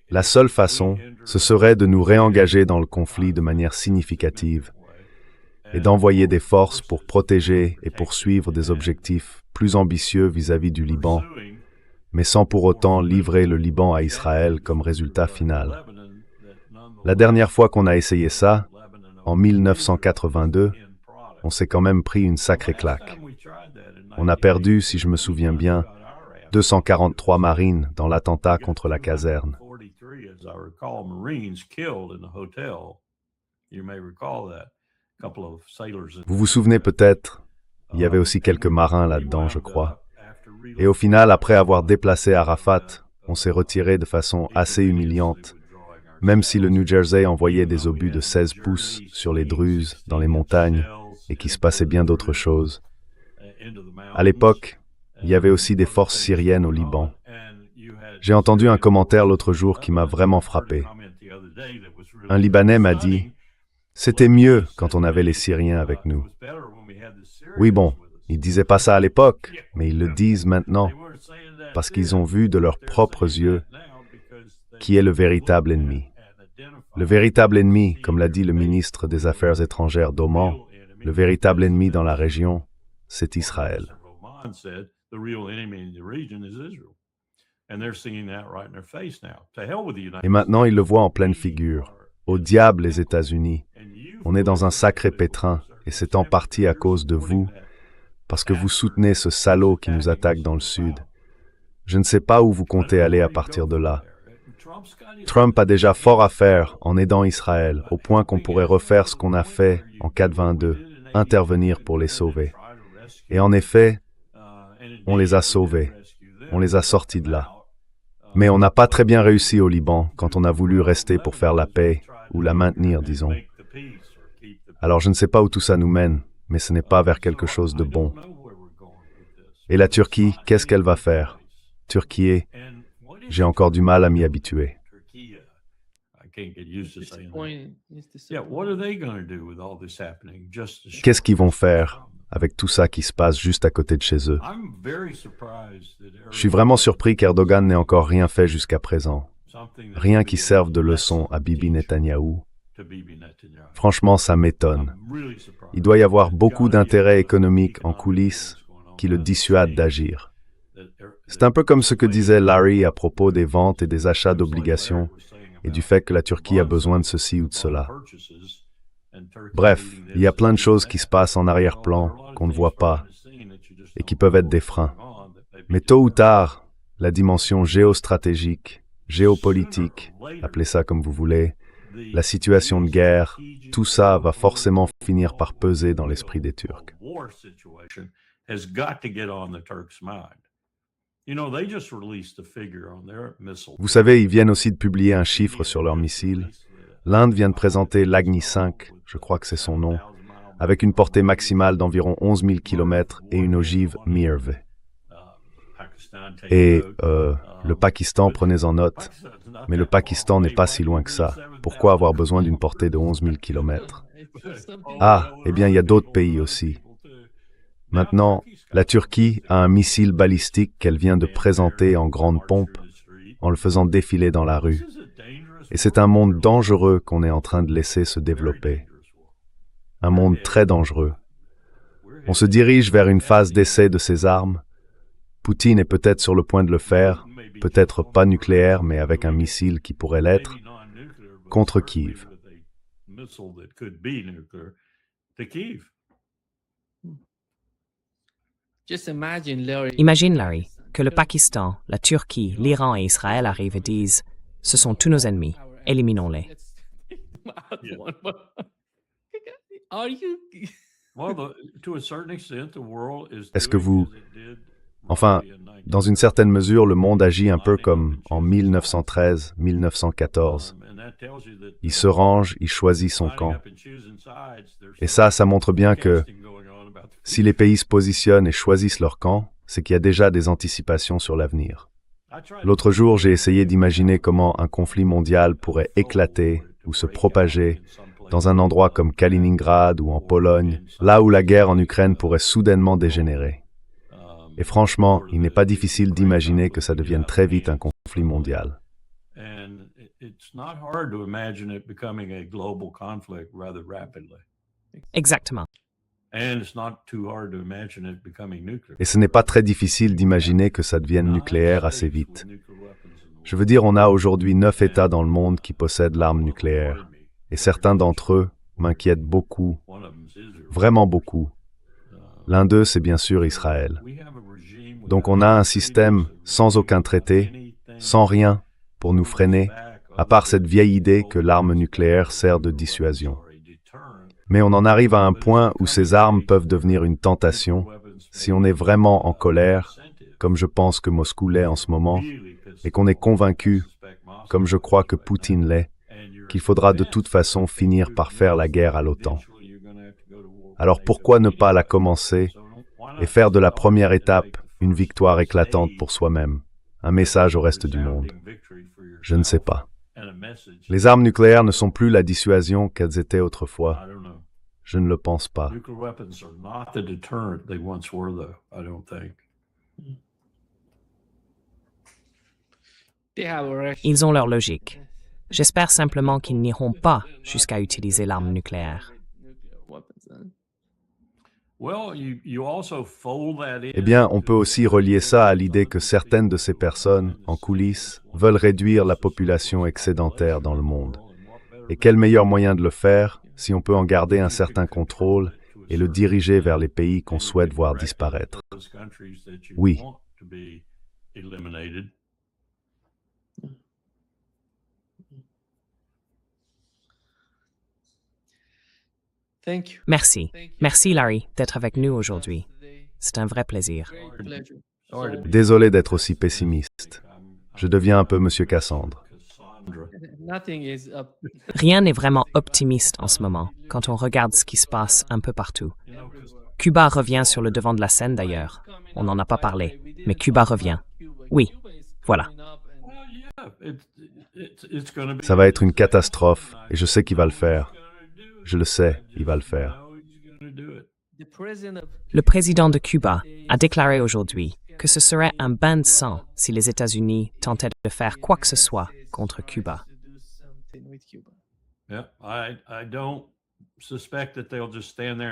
la seule façon, ce serait de nous réengager dans le conflit de manière significative et d'envoyer des forces pour protéger et poursuivre des objectifs plus ambitieux vis-à-vis du Liban, mais sans pour autant livrer le Liban à Israël comme résultat final. La dernière fois qu'on a essayé ça, en 1982, on s'est quand même pris une sacrée claque. On a perdu, si je me souviens bien, 243 marines dans l'attentat contre la caserne. Vous vous souvenez peut-être, il y avait aussi quelques marins là-dedans, je crois. Et au final, après avoir déplacé Arafat, on s'est retiré de façon assez humiliante, même si le New Jersey envoyait des obus de 16 pouces sur les Druzes dans les montagnes et qu'il se passait bien d'autres choses. À l'époque, il y avait aussi des forces syriennes au Liban. J'ai entendu un commentaire l'autre jour qui m'a vraiment frappé. Un Libanais m'a dit « C'était mieux quand on avait les Syriens avec nous. » Oui, bon, ils ne disaient pas ça à l'époque, mais ils le disent maintenant, parce qu'ils ont vu de leurs propres yeux qui est le véritable ennemi. Le véritable ennemi, comme l'a dit le ministre des Affaires étrangères d'Oman, le véritable ennemi dans la région, c'est Israël. Et maintenant, ils le voient en pleine figure. Au diable les États-Unis. On est dans un sacré pétrin, et c'est en partie à cause de vous, parce que vous soutenez ce salaud qui nous attaque dans le Sud. Je ne sais pas où vous comptez aller à partir de là. Trump a déjà fort à faire en aidant Israël, au point qu'on pourrait refaire ce qu'on a fait en 4-22, intervenir pour les sauver. Et en effet, on les a sauvés, on les a sortis de là. Mais on n'a pas très bien réussi au Liban quand on a voulu rester pour faire la paix, ou la maintenir, disons. Alors je ne sais pas où tout ça nous mène, mais ce n'est pas vers quelque chose de bon. Et la Turquie, qu'est-ce qu'elle va faire? Turquie, j'ai encore du mal à m'y habituer. Qu'est-ce qu'ils vont faire avec tout ça qui se passe juste à côté de chez eux? Je suis vraiment surpris qu'Erdogan n'ait encore rien fait jusqu'à présent. Rien qui serve de leçon à Bibi Netanyahou. Franchement, ça m'étonne. Il doit y avoir beaucoup d'intérêts économiques en coulisses qui le dissuadent d'agir. C'est un peu comme ce que disait Larry à propos des ventes et des achats d'obligations et du fait que la Turquie a besoin de ceci ou de cela. Bref, il y a plein de choses qui se passent en arrière-plan qu'on ne voit pas et qui peuvent être des freins. Mais tôt ou tard, la dimension géostratégique, géopolitique, appelez ça comme vous voulez, la situation de guerre, tout ça va forcément finir par peser dans l'esprit des Turcs. Vous savez, ils viennent aussi de publier un chiffre sur leurs missiles. L'Inde vient de présenter l'Agni 5, je crois que c'est son nom, avec une portée maximale d'environ 11 000 km et une ogive MIRV. Et le Pakistan, prenez-en note, mais le Pakistan n'est pas si loin que ça. Pourquoi avoir besoin d'une portée de 11 000 km? Ah, eh bien, il y a d'autres pays aussi. Maintenant, la Turquie a un missile balistique qu'elle vient de présenter en grande pompe, en le faisant défiler dans la rue. Et c'est un monde dangereux qu'on est en train de laisser se développer. Un monde très dangereux. On se dirige vers une phase d'essai de ces armes. Poutine est peut-être sur le point de le faire, peut-être pas nucléaire, mais avec un missile qui pourrait l'être, contre Kiev. Imagine, Larry, que le Pakistan, la Turquie, l'Iran et Israël arrivent et disent « Ce sont tous nos ennemis, éliminons-les. » Est-ce que vous... Enfin, dans une certaine mesure, le monde agit un peu comme en 1913, 1914. Il se range, il choisit son camp. Et ça montre bien que si les pays se positionnent et choisissent leur camp, c'est qu'il y a déjà des anticipations sur l'avenir. L'autre jour, j'ai essayé d'imaginer comment un conflit mondial pourrait éclater ou se propager dans un endroit comme Kaliningrad ou en Pologne, là où la guerre en Ukraine pourrait soudainement dégénérer. Et franchement, il n'est pas difficile d'imaginer que ça devienne très vite un conflit mondial. Exactement. Et ce n'est pas très difficile d'imaginer que ça devienne nucléaire assez vite. Je veux dire, on a aujourd'hui 9 États dans le monde qui possèdent l'arme nucléaire. Et certains d'entre eux m'inquiètent beaucoup, vraiment beaucoup. L'un d'eux, c'est bien sûr Israël. Donc on a un système sans aucun traité, sans rien pour nous freiner, à part cette vieille idée que l'arme nucléaire sert de dissuasion. Mais on en arrive à un point où ces armes peuvent devenir une tentation si on est vraiment en colère, comme je pense que Moscou l'est en ce moment, et qu'on est convaincu, comme je crois que Poutine l'est, qu'il faudra de toute façon finir par faire la guerre à l'OTAN. Alors pourquoi ne pas la commencer et faire de la première étape une victoire éclatante pour soi-même, un message au reste du monde? Je ne sais pas. Les armes nucléaires ne sont plus la dissuasion qu'elles étaient autrefois. Je ne le pense pas. Ils ont leur logique. J'espère simplement qu'ils n'iront pas jusqu'à utiliser l'arme nucléaire. Eh bien, on peut aussi relier ça à l'idée que certaines de ces personnes, en coulisses, veulent réduire la population excédentaire dans le monde. Et quel meilleur moyen de le faire si on peut en garder un certain contrôle et le diriger vers les pays qu'on souhaite voir disparaître? Oui. Merci. Merci, Larry, d'être avec nous aujourd'hui. C'est un vrai plaisir. Désolé d'être aussi pessimiste. Je deviens un peu Monsieur Cassandre. Rien n'est vraiment optimiste en ce moment quand on regarde ce qui se passe un peu partout. Cuba revient sur le devant de la scène d'ailleurs. On n'en a pas parlé, mais Cuba revient. Oui, voilà. Ça va être une catastrophe et je sais qu'il va le faire. Je le sais, il va le faire. Le président de Cuba a déclaré aujourd'hui que ce serait un bain de sang si les États-Unis tentaient de faire quoi que ce soit contre Cuba.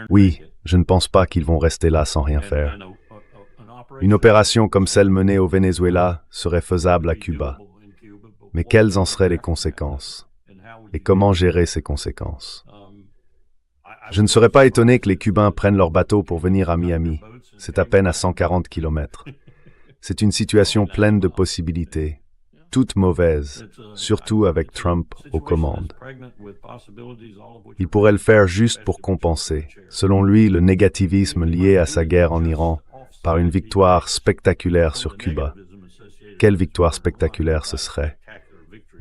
Oui, je ne pense pas qu'ils vont rester là sans rien faire. Une opération comme celle menée au Venezuela serait faisable à Cuba. Mais quelles en seraient les conséquences? Et comment gérer ces conséquences? Je ne serais pas étonné que les Cubains prennent leur bateau pour venir à Miami. C'est à peine à 140 km. C'est une situation pleine de possibilités, toutes mauvaises, surtout avec Trump aux commandes. Il pourrait le faire juste pour compenser, selon lui, le négativisme lié à sa guerre en Iran, par une victoire spectaculaire sur Cuba. Quelle victoire spectaculaire ce serait?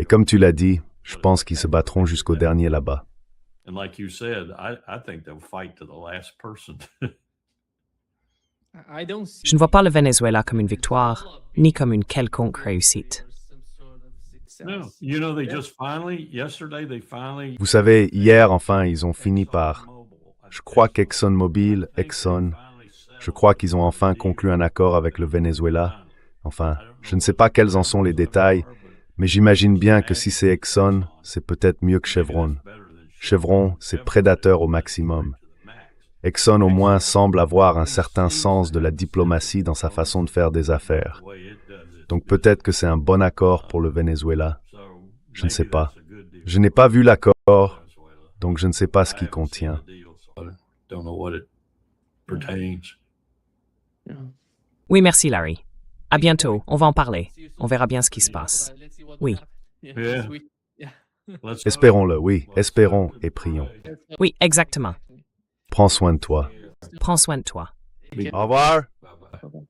Et comme tu l'as dit, je pense qu'ils se battront jusqu'au dernier là-bas. And like you said, I think they'll fight to the last person. Je ne vois pas le Venezuela comme une victoire, ni comme une quelconque réussite. No, you know, yesterday they finally. Vous savez, hier, enfin, ils ont fini par... Je crois qu'ExxonMobil, je crois qu'ils ont enfin conclu un accord avec le Venezuela. Enfin, je ne sais pas quels en sont les détails, mais j'imagine bien que si c'est Exxon, c'est peut-être mieux que Chevron. Chevron, c'est prédateur au maximum. Exxon au moins semble avoir un certain sens de la diplomatie dans sa façon de faire des affaires. Donc peut-être que c'est un bon accord pour le Venezuela. Je ne sais pas. Je n'ai pas vu l'accord, donc je ne sais pas ce qu'il contient. Oui, merci Larry. À bientôt, on va en parler. On verra bien ce qui se passe. Oui. Espérons-le, oui, espérons et prions. Oui, exactement. Prends soin de toi. Prends soin de toi. Au revoir. Bye-bye.